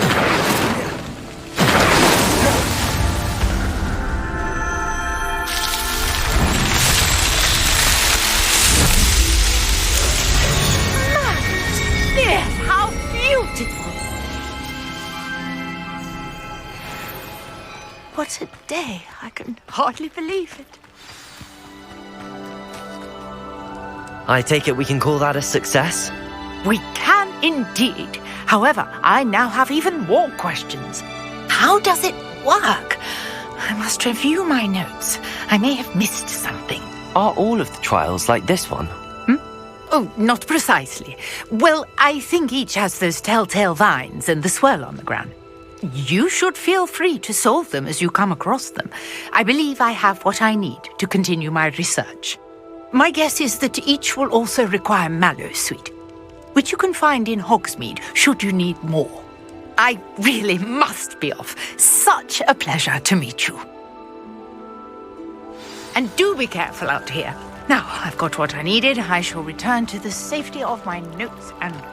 Yes, how beautiful! What a day! I can hardly believe it. I take it we can call that a success? We can Indeed. However, I now have even more questions. How does it work? I must review my notes. I may have missed something. Are all of the trials like this one? Oh, not precisely. Well, I think each has those telltale vines and the swirl on the ground. You should feel free to solve them as you come across them. I believe I have what I need to continue my research. My guess is that each will also require mallow sweet, which you can find in Hogsmeade should you need more. I really must be off. Such a pleasure to meet you. And do be careful out here. Now, I've got what I needed. I shall return to the safety of my notes and books.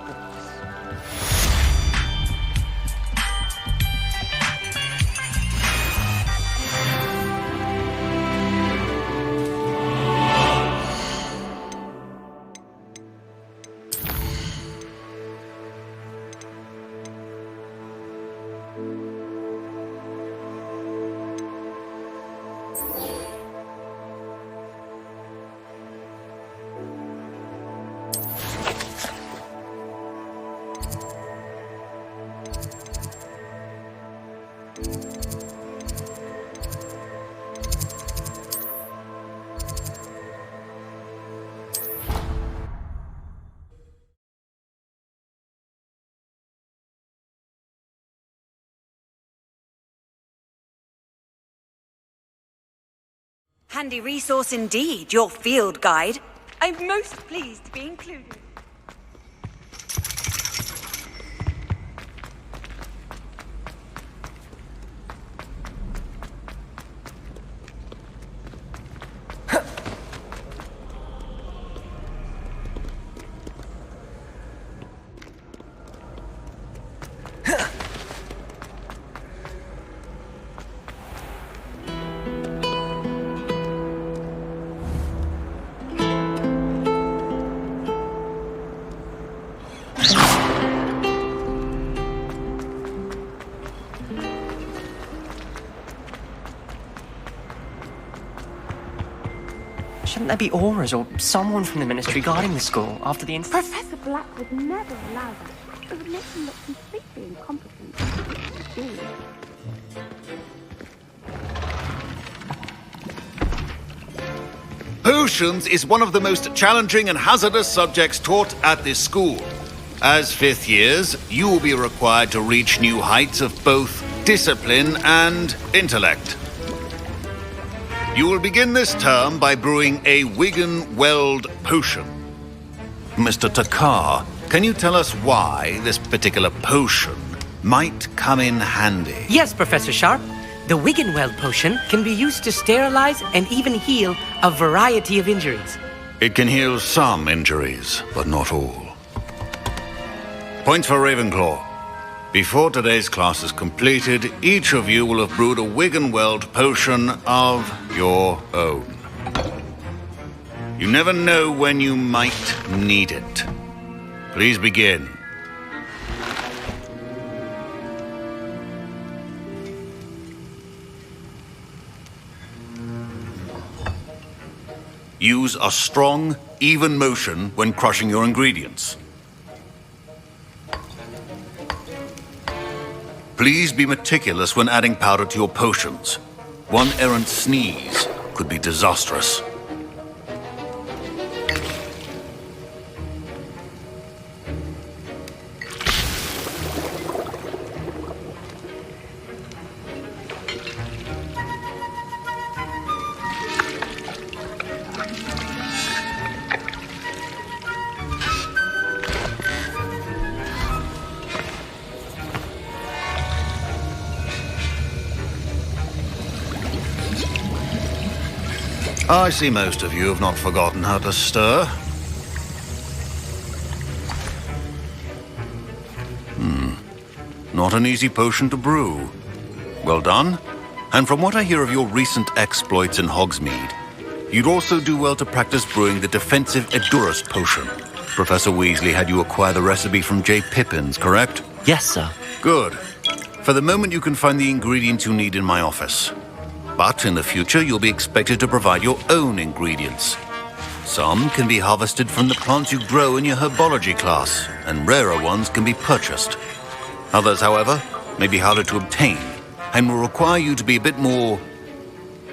Handy resource indeed, your field guide. I'm most pleased to be included. Shouldn't there be auras or someone from the Ministry guarding the school after the incident? Professor Black would never allow that. It would make him look completely incompetent. Potions is one of the most challenging and hazardous subjects taught at this school. As fifth years, you will be required to reach new heights of both discipline and intellect. You will begin this term by brewing a Wigan-Weld potion. Mr. Takar, can you tell us why this particular potion might come in handy? Yes, Professor Sharp. The Wigan-Weld potion can be used to sterilize and even heal a variety of injuries. It can heal some injuries, but not all. Points for Ravenclaw. Before today's class is completed, each of you will have brewed a Wigan-Weld potion of your own. You never know when you might need it. Please begin. Use a strong, even motion when crushing your ingredients. Please be meticulous when adding powder to your potions. One errant sneeze could be disastrous. I see most of you have not forgotten how to stir. Not an easy potion to brew. Well done. And from what I hear of your recent exploits in Hogsmeade, you'd also do well to practice brewing the defensive Edurus potion. Professor Weasley had you acquire the recipe from J. Pippins, correct? Yes, sir. Good. For the moment, you can find the ingredients you need in my office. But in the future, you'll be expected to provide your own ingredients. Some can be harvested from the plants you grow in your herbology class, and rarer ones can be purchased. Others, however, may be harder to obtain, and will require you to be a bit more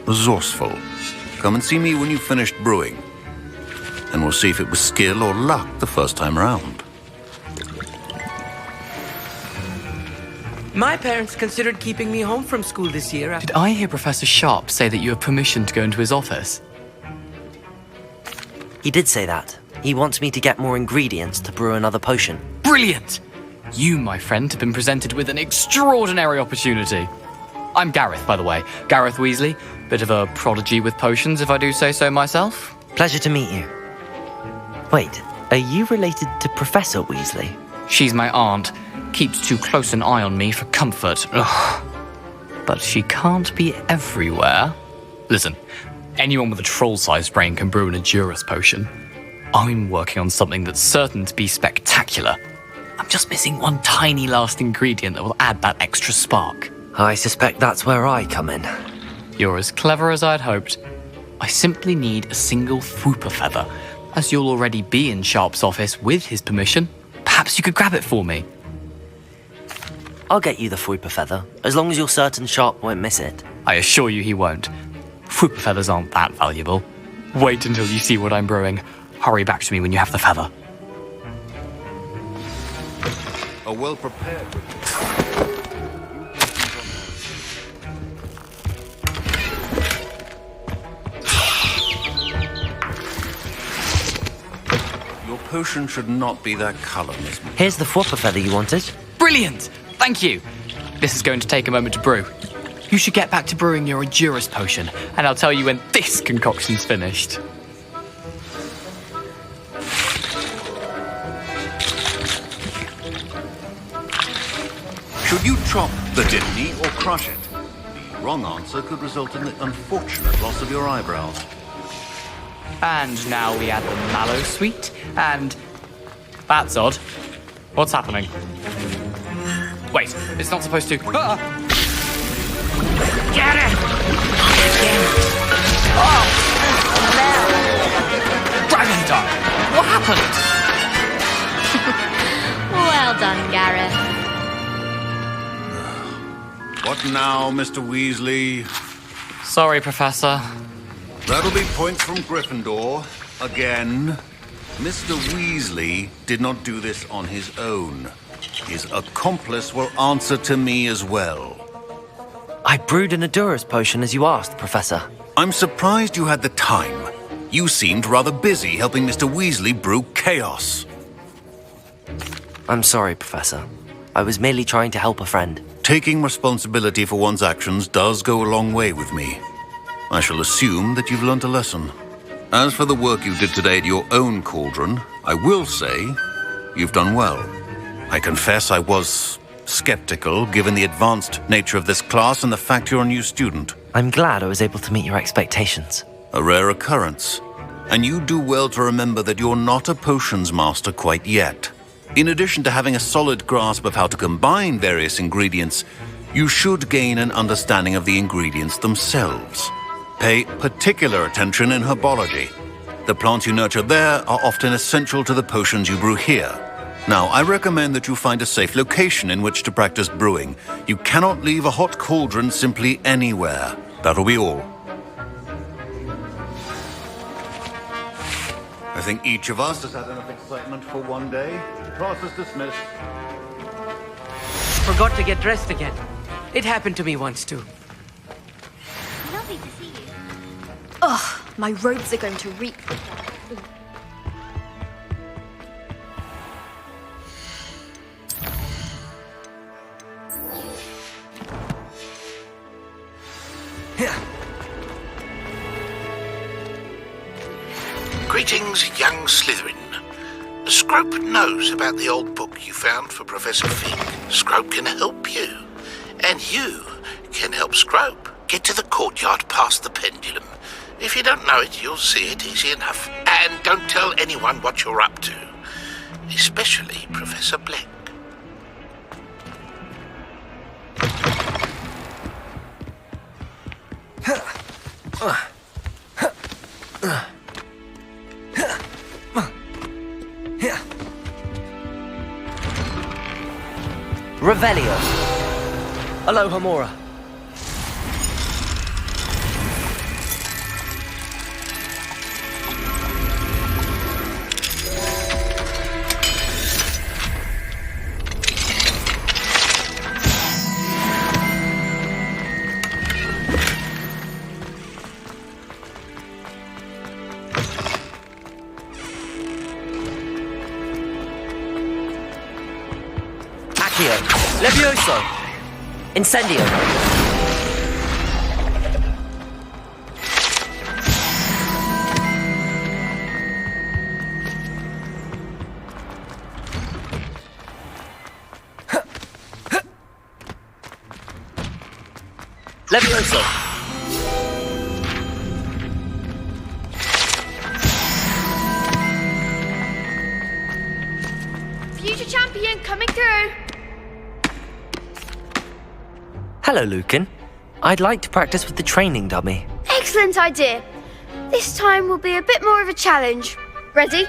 resourceful. Come and see me when you've finished brewing, and we'll see if it was skill or luck the first time around. My parents considered keeping me home from school this year. Did I hear Professor Sharp say that you have permission to go into his office? He did say that. He wants me to get more ingredients to brew another potion. Brilliant! You, my friend, have been presented with an extraordinary opportunity. I'm Gareth, by the way. Gareth Weasley. Bit of a prodigy with potions, if I do say so myself. Pleasure to meet you. Wait, are you related to Professor Weasley? She's my aunt. Keeps too close an eye on me for comfort. Ugh. But she can't be everywhere. Listen, anyone with a troll-sized brain can brew an Edurus potion. I'm working on something that's certain to be spectacular. I'm just missing one tiny last ingredient that will add that extra spark. I suspect that's where I come in. You're as clever as I'd hoped. I simply need a single Fwooper feather. As you'll already be in Sharp's office with his permission, perhaps you could grab it for me. I'll get you the Fwooper feather, as long as you're certain Sharp won't miss it. I assure you he won't. Fwooper feathers aren't that valuable. Wait until you see what I'm brewing. Hurry back to me when you have the feather. A well-prepared... Your potion should not be that color, Miss. Here's the Fwooper feather you wanted. Brilliant! Thank you. This is going to take a moment to brew. You should get back to brewing your Edurus potion, and I'll tell you when this concoction's finished. Should you chop the didney or crush it? The wrong answer could result in the unfortunate loss of your eyebrows. And now we add the mallow sweet, and... That's odd. What's happening? Wait, it's not supposed to... Ah! Get it! Oh! Dragon Tongue! What happened? Well done, Gareth. What now, Mr. Weasley? Sorry, Professor. That'll be points from Gryffindor. Again. Mr. Weasley did not do this on his own. His accomplice will answer to me as well. I brewed an Edurus potion as you asked, Professor. I'm surprised you had the time. You seemed rather busy helping Mr. Weasley brew chaos. I'm sorry, Professor. I was merely trying to help a friend. Taking responsibility for one's actions does go a long way with me. I shall assume that you've learnt a lesson. As for the work you did today at your own cauldron, I will say you've done well. I confess I was skeptical, given the advanced nature of this class and the fact you're a new student. I'm glad I was able to meet your expectations. A rare occurrence. And you do well to remember that you're not a potions master quite yet. In addition to having a solid grasp of how to combine various ingredients, you should gain an understanding of the ingredients themselves. Pay particular attention in herbology. The plants you nurture there are often essential to the potions you brew here. Now, I recommend that you find a safe location in which to practice brewing. You cannot leave a hot cauldron simply anywhere. That'll be all. I think each of us has had enough excitement for one day. Class is dismissed. Forgot to get dressed again. It happened to me once too. Lovely to see you. Ugh, my robes are going to reek. Greetings, young Slytherin. Scrope knows about the old book you found for Professor Fig. Scrope can help you. And you can help Scrope get to the courtyard past the pendulum. If you don't know it, you'll see it easy enough. And don't tell anyone what you're up to. Especially Professor Black. Revelio. Aloha Mora. Levioso! Incendio! Levioso! Future champion coming through! Hello, Lucan. I'd like to practice with the training dummy. Excellent idea. This time will be a bit more of a challenge. Ready?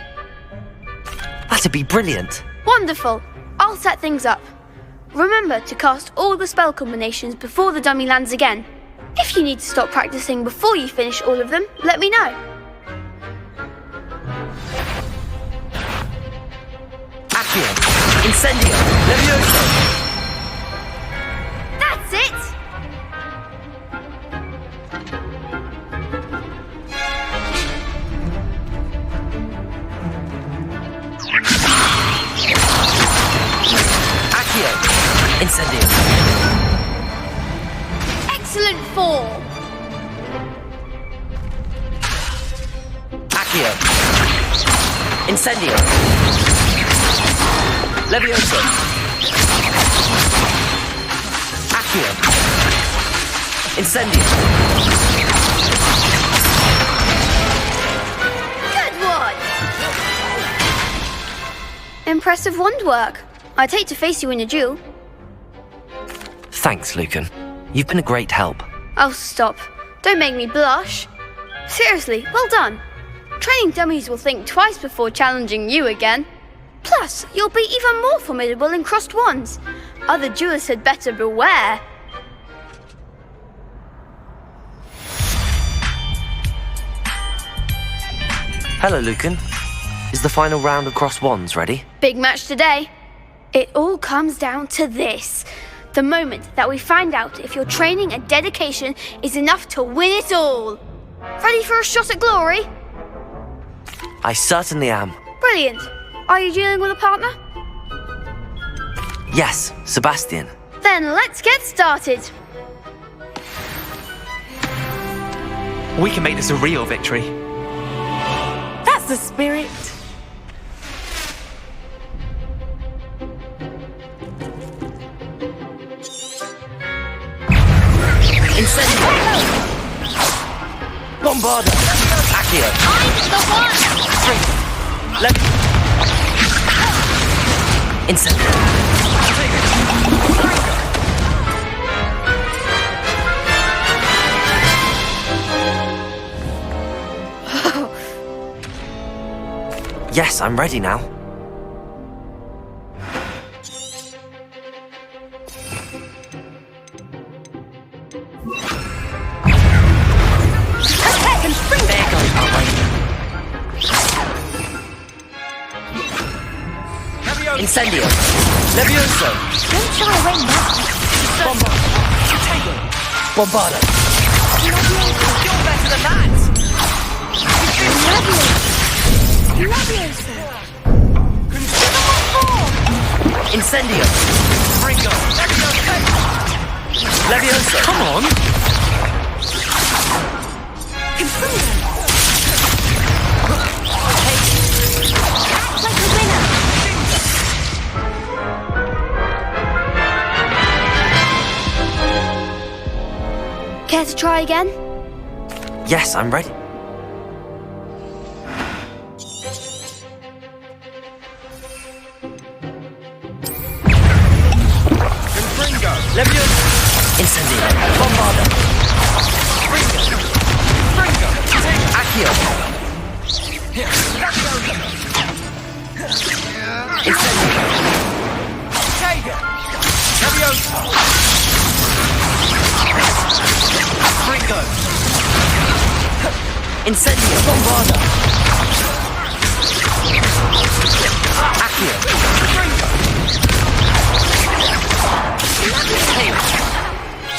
That'd be brilliant. Wonderful. I'll set things up. Remember to cast all the spell combinations before the dummy lands again. If you need to stop practicing before you finish all of them, let me know. Accio! Incendio! Levioso! That's it! Accio! Incendio! Excellent form! Accio! Incendio! Levioso! Accio! Incendio! Good one! Impressive wand work. I'd hate to face you in a duel. Thanks, Lucan. You've been a great help. Oh, stop. Don't make me blush. Seriously, well done. Training dummies will think twice before challenging you again. Plus, you'll be even more formidable in crossed wands. Other duelists had better beware. Hello, Lucan. Is the final round of cross wands ready? Big match today. It all comes down to this. The moment that we find out if your training and dedication is enough to win it all. Ready for a shot at glory? I certainly am. Brilliant. Are you dealing with a partner? Yes, Sebastian. Then let's get started. We can make this a real victory. That's the spirit. Incendio! Bombarda! Accio! I'm the one! Incendio! Yes, I'm ready now. There goes my way. Incendio! Levioso! Don't shy away now. Bombarda! You're better than that! Levioso! Incendio! Levioso! Come on! Act like a winner! Care to try again? Yes, I'm ready. Levioso! Incendio! Bombarda! Accio! Incendio! Incendio! Bombarda! Accio!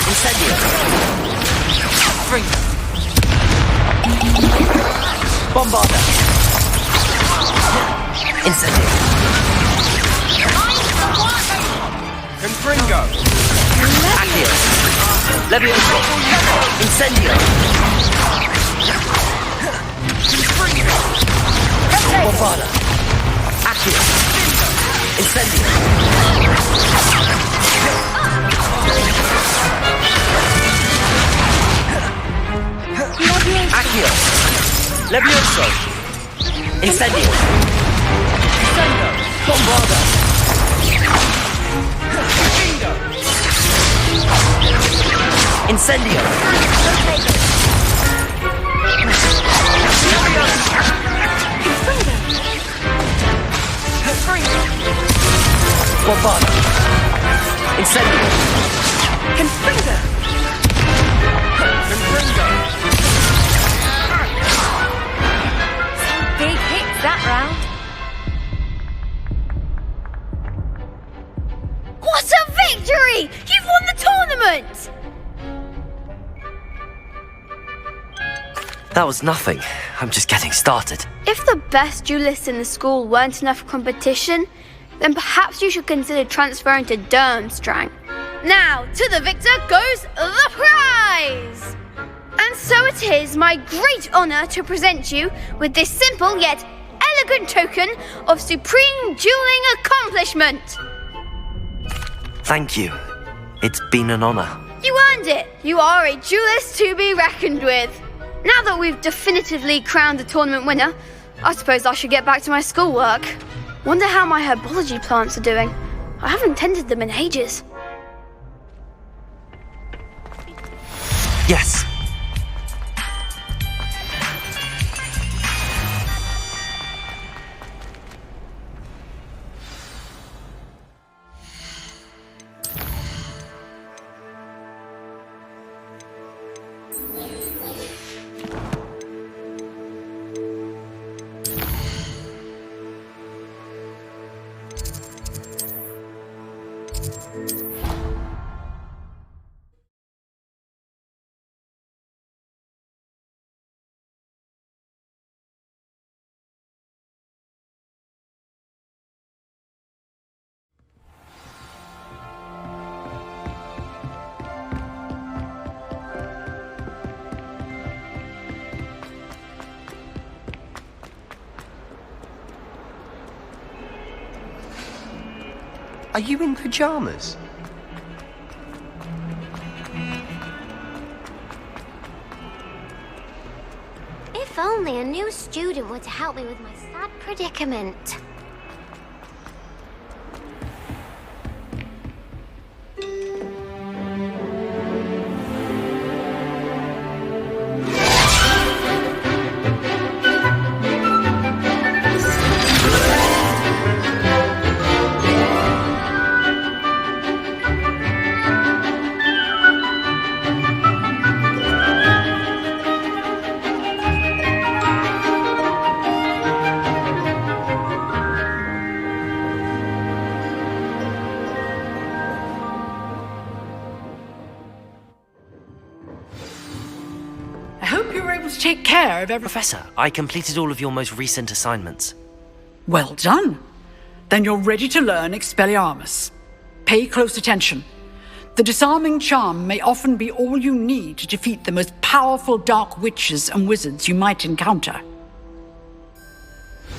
Incendio! Bombarda! Incendio! Confringo! Accio! Levioso! Incendio! Bombarda! Accio! Incendio! Accio! Levioso! Incendio! Bombarda! Incendio! Bombarda! Incendio! Confringo! Big hits that round. What a victory! You've won the tournament! That was nothing. I'm just getting started. If the best duelists in the school weren't enough competition, then perhaps you should consider transferring to Durmstrang. Now, to the victor goes the prize! And so it is my great honour to present you with this simple yet elegant token of supreme dueling accomplishment. Thank you. It's been an honor. You earned it. You are a duelist to be reckoned with. Now that we've definitively crowned the tournament winner, I suppose I should get back to my schoolwork. Wonder how my herbology plants are doing. I haven't tended them in ages. Yes. Are you in pyjamas? If only a new student were to help me with my sad predicament. Take care of every... Professor, I completed all of your most recent assignments. Well done. Then you're ready to learn Expelliarmus. Pay close attention. The disarming charm may often be all you need to defeat the most powerful dark witches and wizards you might encounter.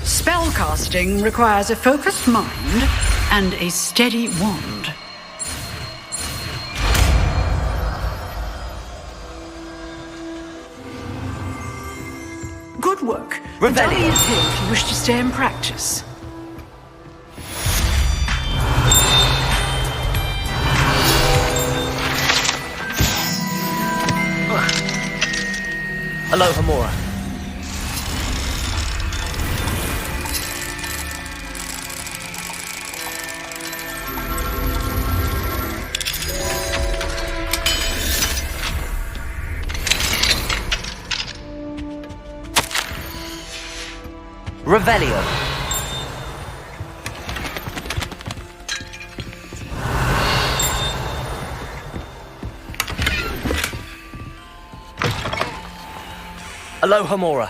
Spellcasting requires a focused mind and a steady wand. Good work. The die is here if you wish to stay in practice. Hello, Hamura. Revelio. Alohomora.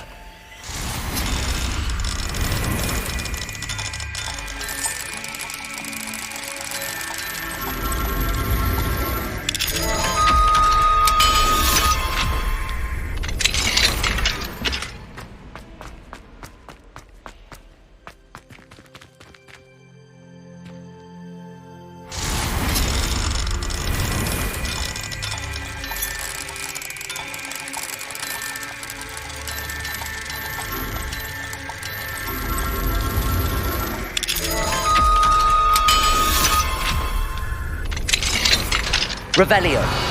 Revelio.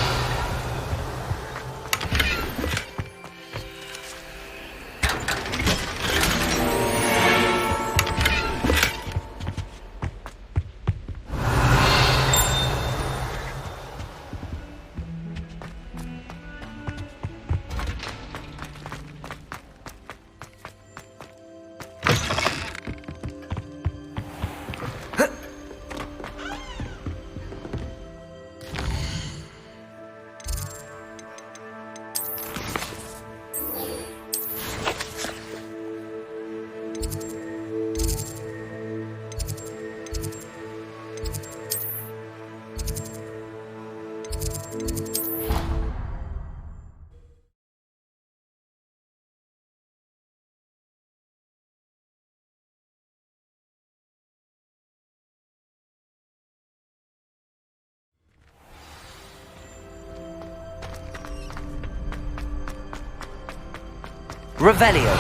Revelio.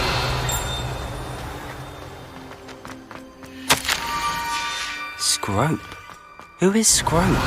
Scrope? Who is Scrope?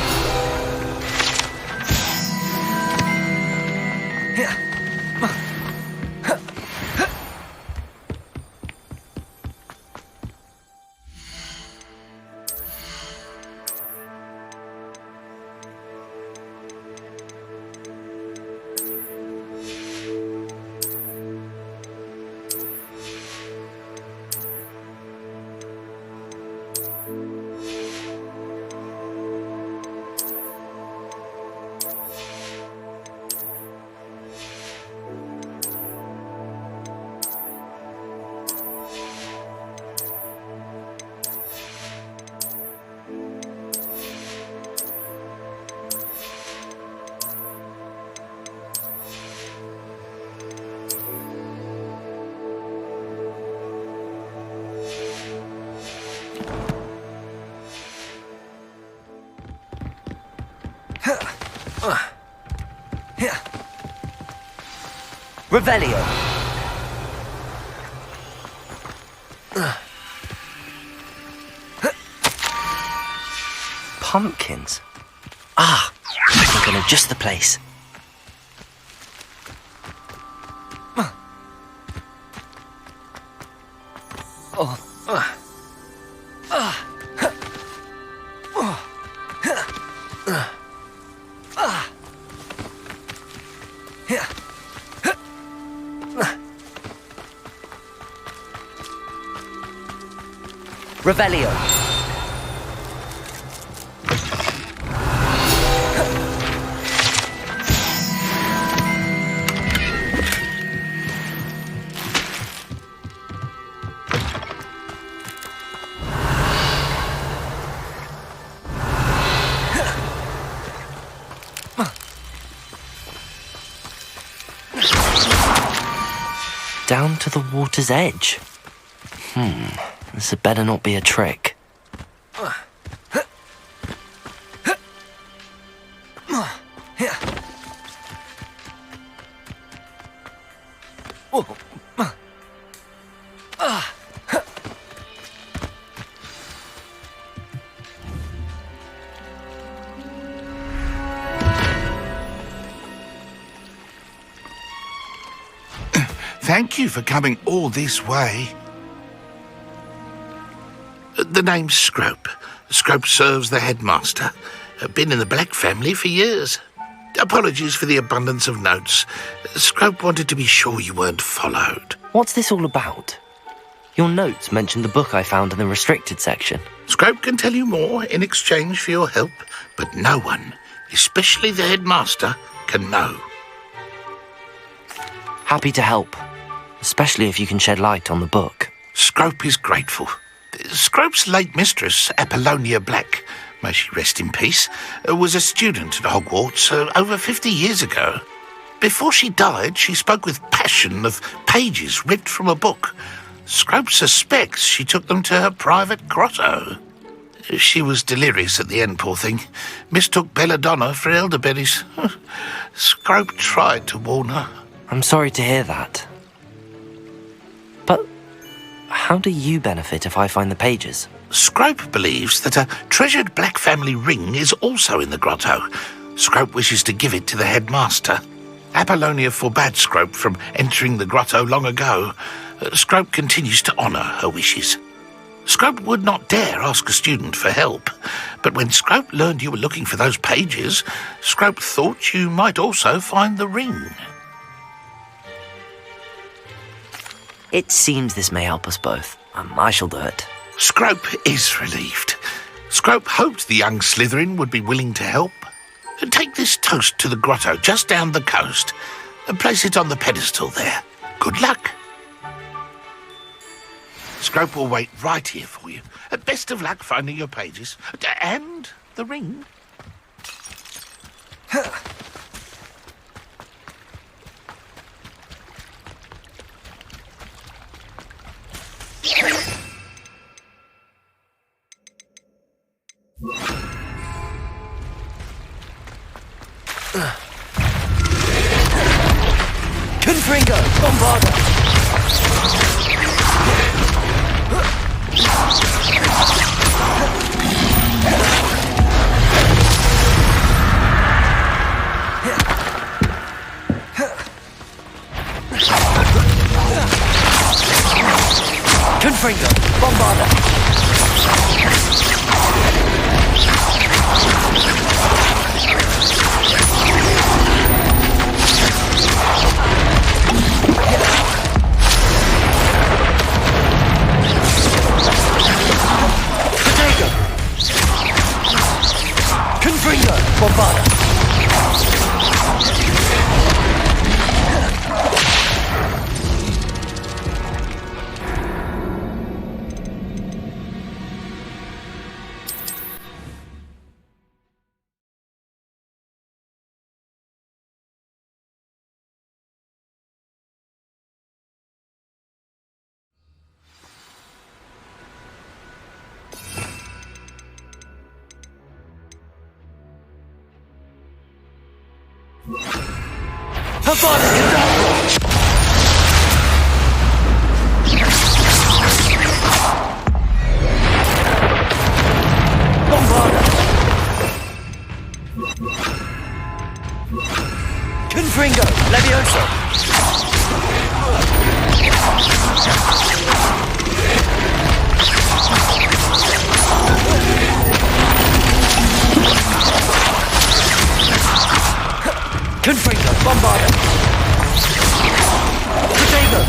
Revelio. Pumpkins. Ah, I think I know just the place. Revelio. Down to the water's edge. This had better not be a trick. Thank you for coming all this way. The name's Scrope. Scrope serves the headmaster. Been in the Black family for years. Apologies for the abundance of notes. Scrope wanted to be sure you weren't followed. What's this all about? Your notes mentioned the book I found in the restricted section. Scrope can tell you more in exchange for your help, but no one, especially the headmaster, can know. Happy to help, especially if you can shed light on the book. Scrope is grateful. Scrope's late mistress, Apollonia Black, may she rest in peace, was a student at Hogwarts over 50 years ago. Before she died, she spoke with passion of pages ripped from a book. Scrope suspects she took them to her private grotto. She was delirious at the end, poor thing. Mistook belladonna for elderberries. Scrope tried to warn her. I'm sorry to hear that. But how do you benefit if I find the pages? Scrope believes that a treasured Black family ring is also in the grotto. Scrope wishes to give it to the headmaster. Apollonia forbade Scrope from entering the grotto long ago. Scrope continues to honour her wishes. Scrope would not dare ask a student for help, but when Scrope learned you were looking for those pages, Scrope thought you might also find the ring. It seems this may help us both. I shall do it. Scrope is relieved. Scrope hoped the young Slytherin would be willing to help. Take this toast to the grotto just down the coast and place it on the pedestal there. Good luck. Scrope will wait right here for you. Best of luck finding your pages. And the ring. Confringo, Bombarda! Confringo, Bombarda! Confringo, Bombarda! Confringo, Levioso! Confringo, Bombarda! Protego!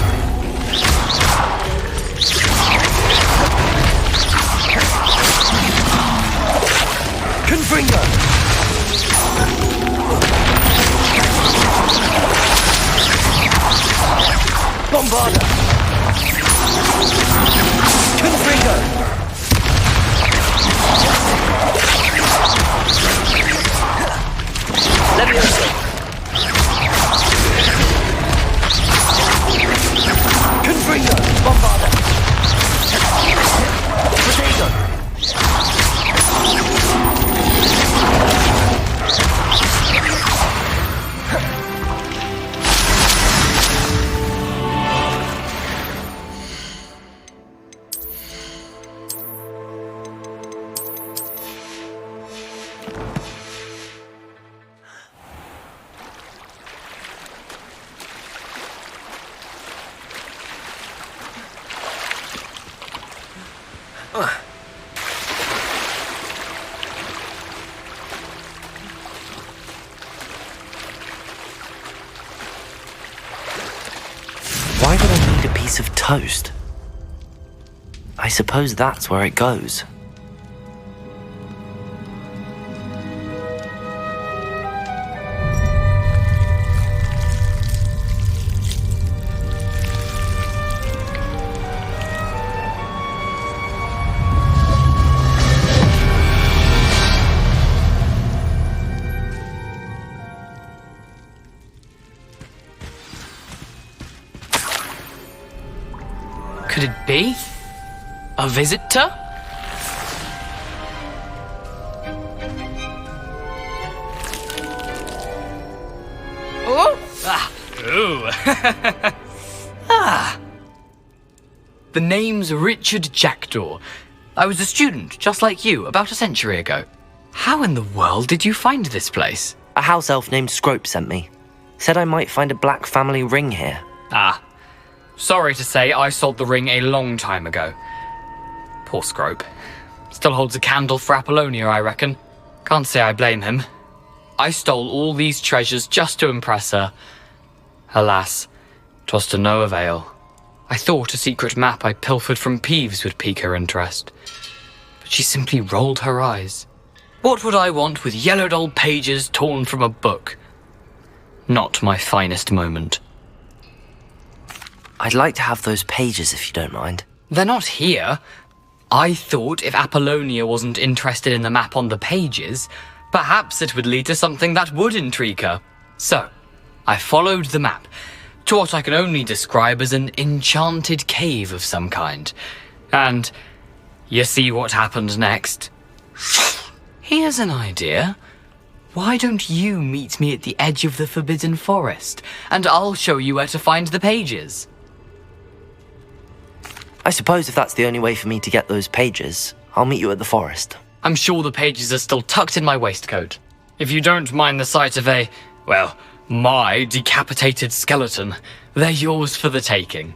Confringo! Bombarda! Confringo! Levioso! Confringo! Bombarda! Protego! Why would I need a piece of toast? I suppose that's where it goes. Could it be? A visitor? Oh! Ah! Ooh! Ah! The name's Richard Jackdaw. I was a student, just like you, about a century ago. How in the world did you find this place? A house elf named Scrope sent me. Said I might find a black family ring here. Ah. Sorry to say, I sold the ring a long time ago. Poor Scrope. Still holds a candle for Apollonia, I reckon. Can't say I blame him. I stole all these treasures just to impress her. Alas, 'twas to no avail. I thought a secret map I pilfered from Peeves would pique her interest. But she simply rolled her eyes. What would I want with yellowed old pages torn from a book? Not my finest moment. I'd like to have those pages if you don't mind. They're not here. I thought if Apollonia wasn't interested in the map on the pages, perhaps it would lead to something that would intrigue her. So, I followed the map to what I can only describe as an enchanted cave of some kind. And you see what happened next? Here's an idea. Why don't you meet me at the edge of the Forbidden Forest, and I'll show you where to find the pages? I suppose if that's the only way for me to get those pages, I'll meet you at the forest. I'm sure the pages are still tucked in my waistcoat. If you don't mind the sight of my decapitated skeleton, they're yours for the taking.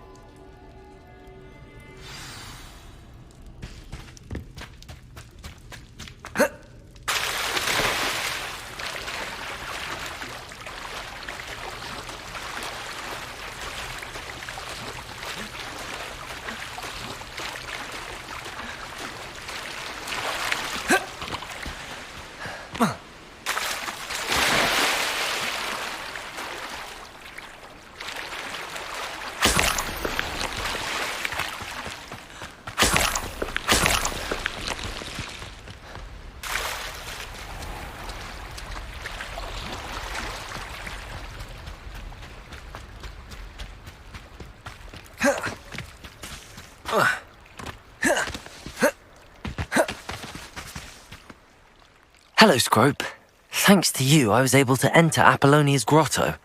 Hello, Scrope. Thanks to you, I was able to enter Apollonia's grotto.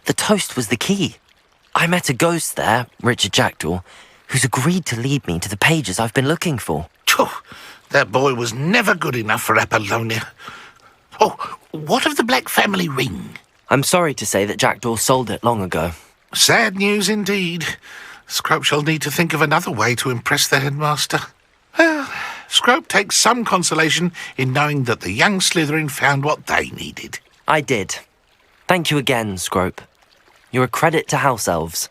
The toast was the key. I met a ghost there, Richard Jackdaw, who's agreed to lead me to the pages I've been looking for. That boy was never good enough for Apollonia. Oh, what of the Black family ring? I'm sorry to say that Jackdaw sold it long ago. Sad news indeed. Scrope shall need to think of another way to impress the headmaster. Well, Scrope takes some consolation in knowing that the young Slytherin found what they needed. I did. Thank you again, Scrope. You're a credit to house elves.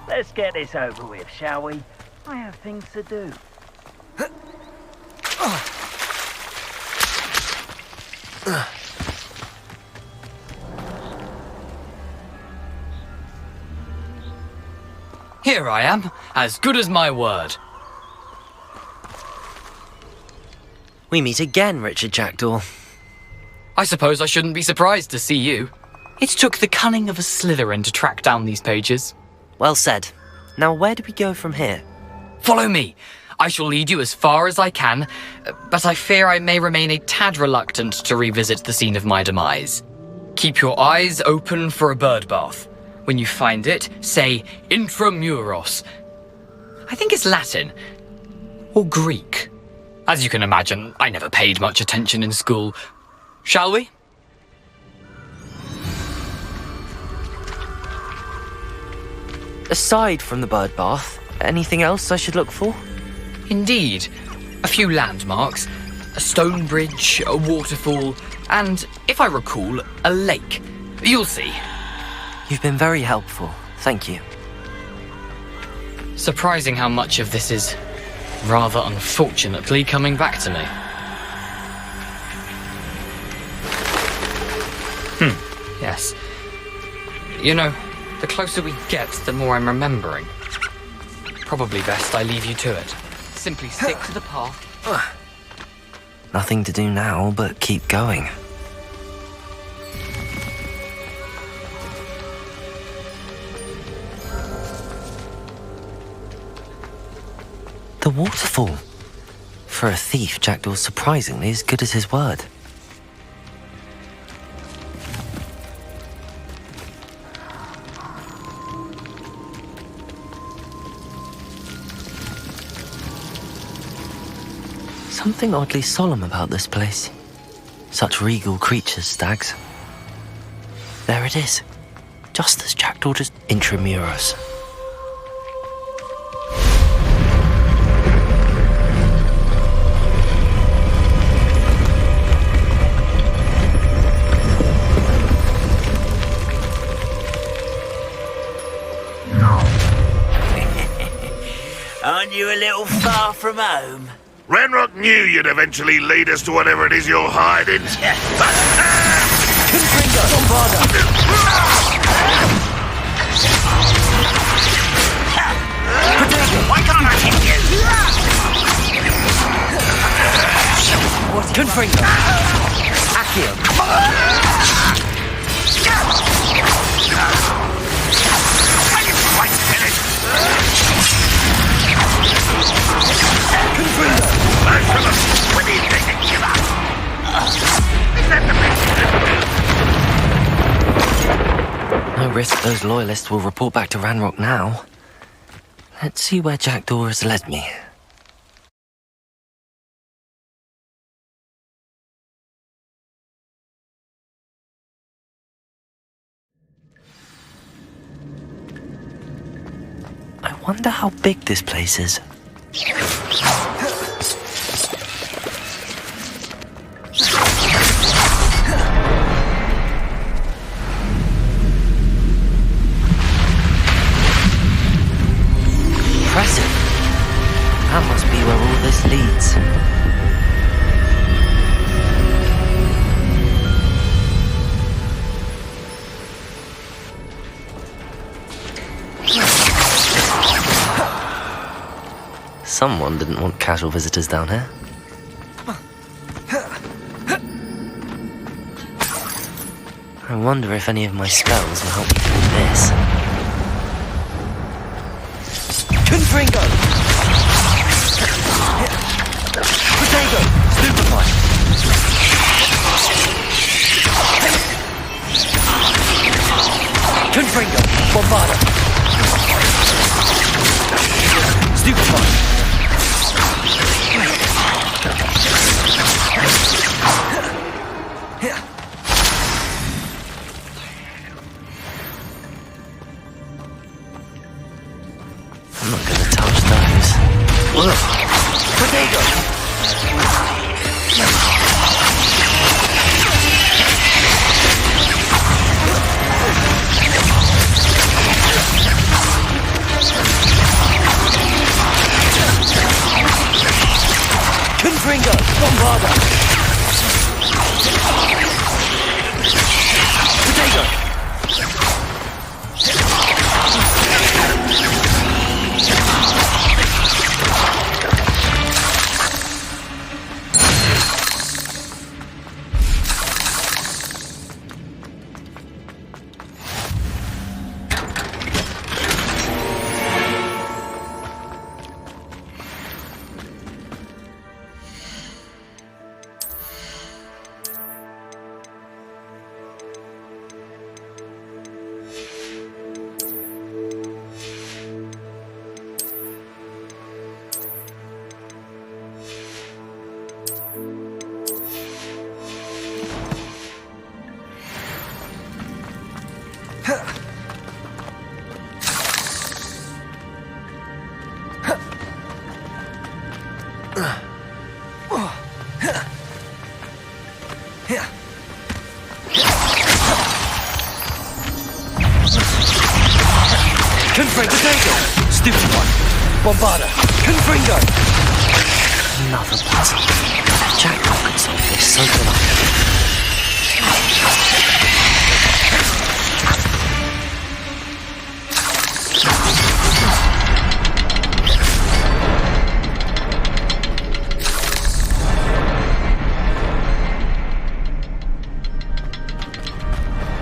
Let's get this over with, shall we? I have things to do. Here I am, as good as my word. We meet again, Richard Jackdaw. I suppose I shouldn't be surprised to see you. It took the cunning of a Slytherin to track down these pages. Well said. Now where do we go from here? Follow me. I shall lead you as far as I can, but I fear I may remain a tad reluctant to revisit the scene of my demise. Keep your eyes open for a bird bath. When you find it, say intramuros. I think it's Latin. Or Greek. As you can imagine, I never paid much attention in school. Shall we? Aside from the bird bath, anything else I should look for? Indeed. A few landmarks, a stone bridge, a waterfall, and, if I recall, a lake. You'll see. You've been very helpful. Thank you. Surprising how much of this is, rather unfortunately, coming back to me. Yes. You know, the closer we get, the more I'm remembering. Probably best I leave you to it. Simply stick to the path. Nothing to do now but keep going. The waterfall. For a thief, Jackdaw's surprisingly as good as his word. Something oddly solemn about this place. Such regal creatures, stags. There it is. Just as Jackdaw just intramuros. Aren't you a little far from home? Ranrock knew you'd eventually lead us to whatever it is you're hiding. Why can't I hit you? Confringo! Accio! No risk those loyalists will report back to Ranrock now. Let's see where Jackdaw has led me. I wonder how big this place is. Impressive. That must be where all this leads. Someone didn't want casual visitors down here. I wonder if any of my spells will help me through this. Confringo! Potato! Stupefy! Confringo! Bombarda! Stupefy! I'm not gonna touch those. Potato! Confringo! Bombarda! Potato! Potato! Stupid one! Bombarda! Confringo! Another puzzle. Jack could solve this, so can I.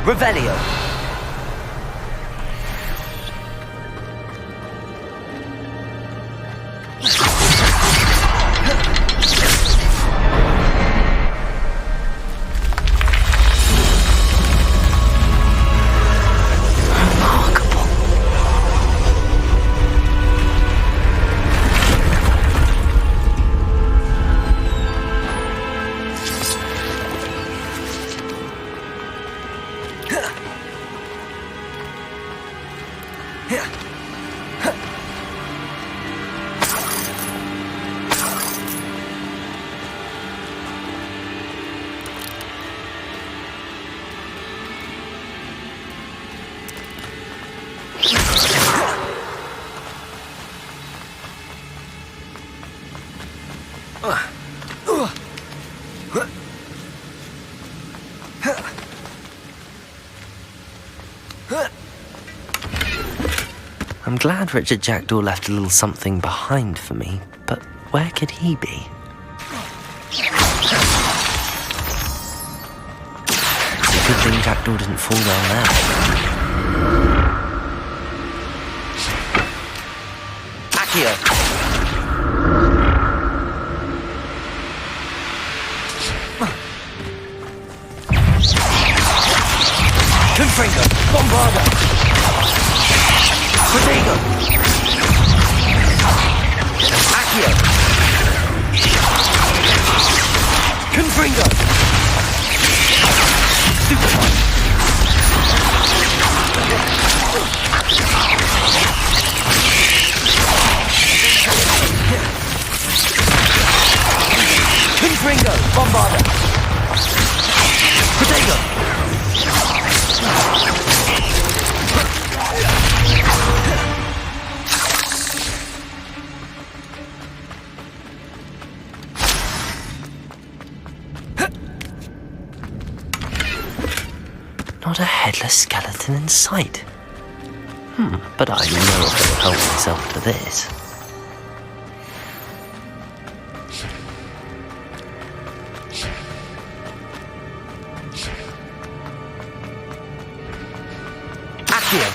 Revelio. I'm glad Richard Jackdaw left a little something behind for me, but where could he be? It's a good thing Jackdaw didn't fall down there. Accio! Confringo! Bombarda! Potato! Accio! Confringo! Super one! Confringo! Bombarda! Potato! Not a headless skeleton in sight. But I know I will help myself to this. Accio!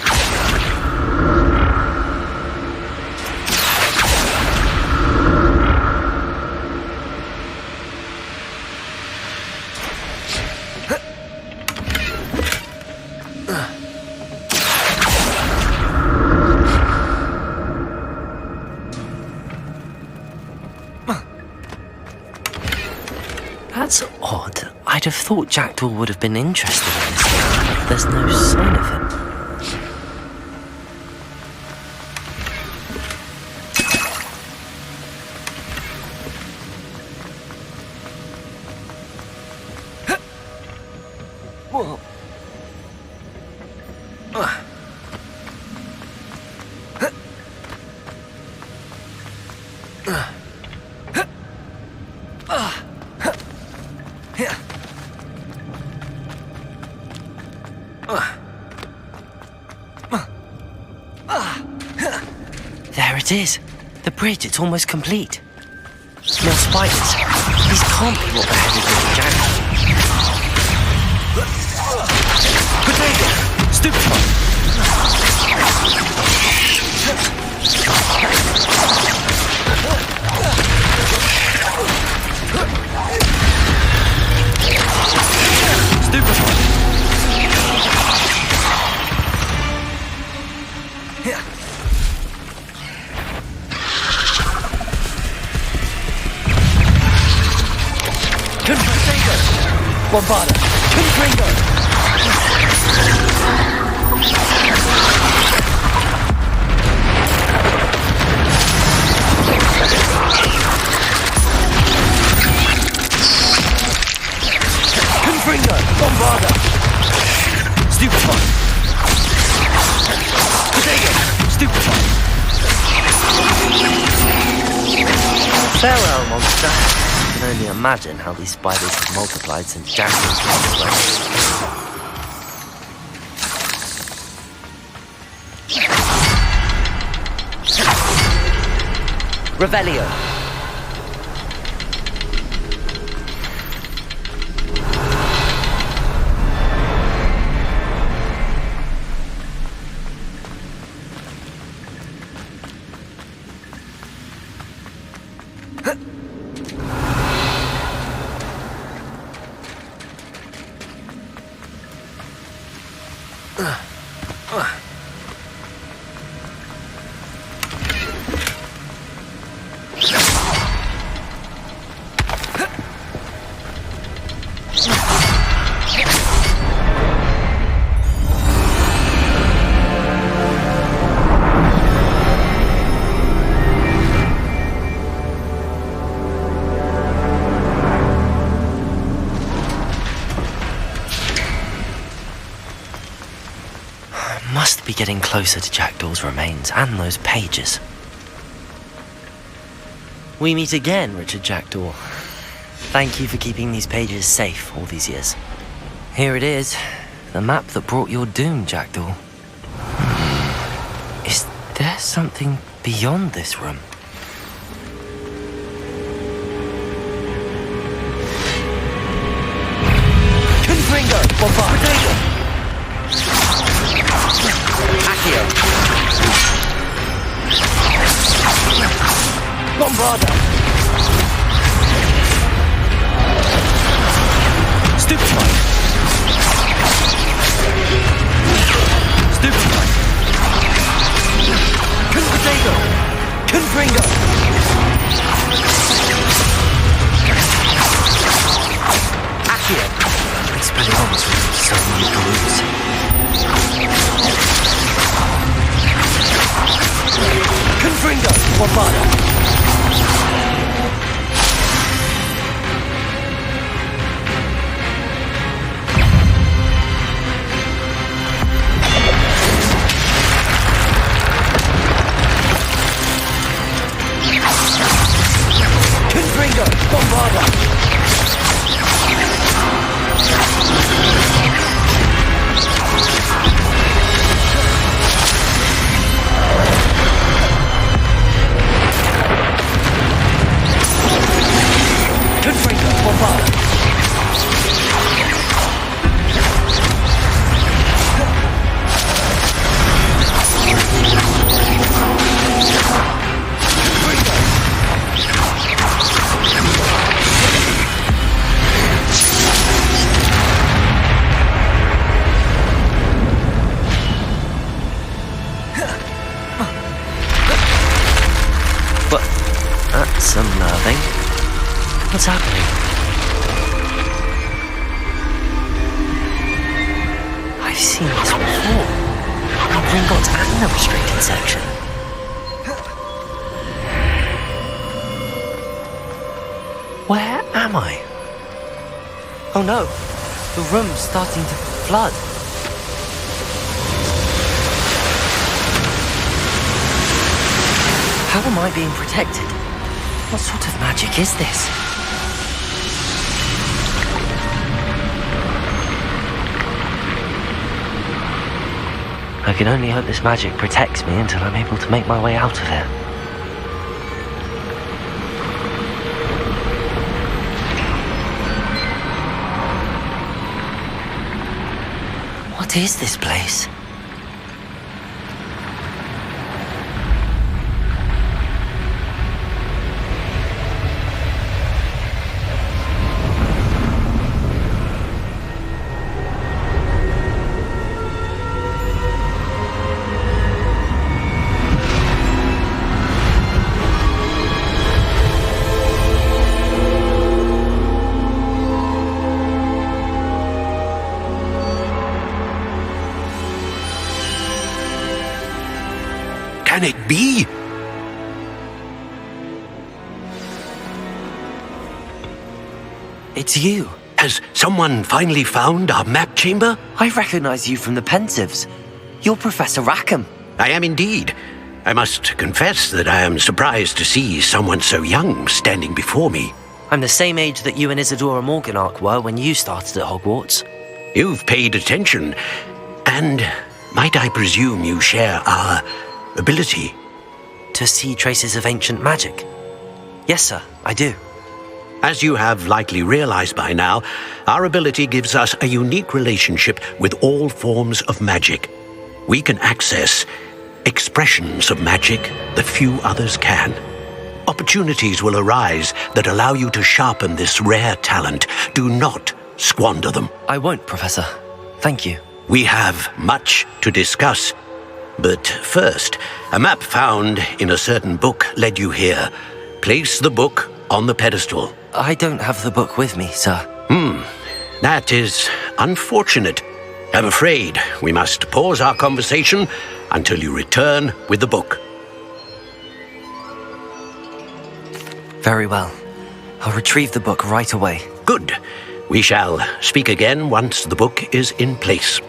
That's odd. I'd have thought Jackdaw would have been interested in this game, but there's no sign of him. Whoa. There it is. The bridge, it's almost complete. More spiders. These can't be what the head is with Jack. Potato! Stupid one! Stupid one! Bombarda! Confringo! Farewell, monster. I can only imagine how these spiders have multiplied since Jackson came this way. Revelio. Must be getting closer to Jackdaw's remains and those pages. We meet again, Richard Jackdaw. Thank you for keeping these pages safe all these years. Here it is, the map that brought your doom, Jackdaw. Is there something beyond this room? Confringo! Potato! Accio! Bombarda! Stupefy! Stupefy! Confringo! Confringo! Accio! Expelliarmus with so many groups. Confringo! Bombarda! Confringo! Bombarda! But that's unnerving. What's happening? I've seen this before. In Gringotts and the restricted section. Where am I? Oh no, the room's starting to flood. How am I being protected? What sort of magic is this? I can only hope this magic protects me until I'm able to make my way out of here. What is this place? Can it be? It's you. Has someone finally found our map chamber? I recognize you from the Pensives. You're Professor Rackham. I am indeed. I must confess that I am surprised to see someone so young standing before me. I'm the same age that you and Isadora Morganach were when you started at Hogwarts. You've paid attention, and might I presume you share our ability? To see traces of ancient magic? Yes, sir, I do. As you have likely realized by now, our ability gives us a unique relationship with all forms of magic. We can access expressions of magic that few others can. Opportunities will arise that allow you to sharpen this rare talent. Do not squander them. I won't, Professor. Thank you. We have much to discuss. But first, a map found in a certain book led you here. Place the book on the pedestal. I don't have the book with me, sir. That is unfortunate. I'm afraid we must pause our conversation until you return with the book. Very well. I'll retrieve the book right away. Good. We shall speak again once the book is in place.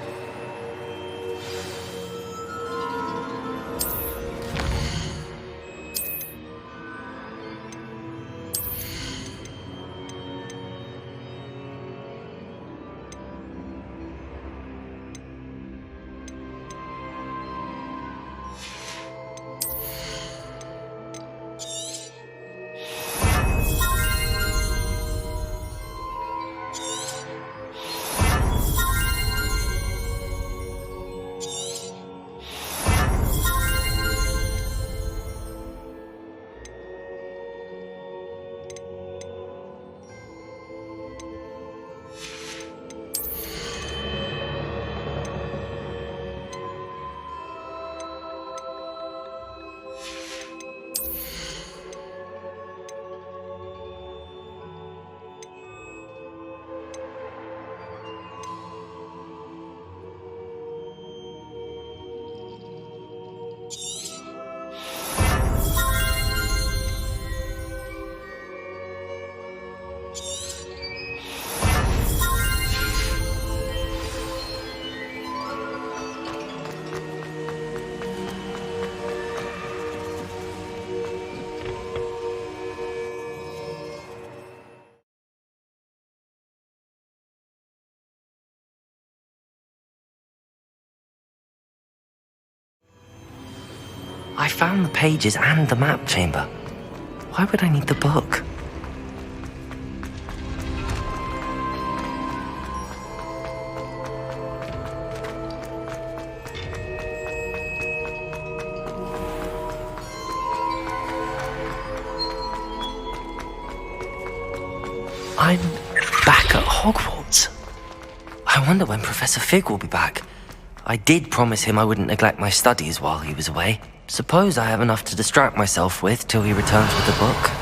I found the pages and the map chamber. Why would I need the book? I'm back at Hogwarts. I wonder when Professor Fig will be back. I did promise him I wouldn't neglect my studies while he was away. Suppose I have enough to distract myself with till he returns with the book.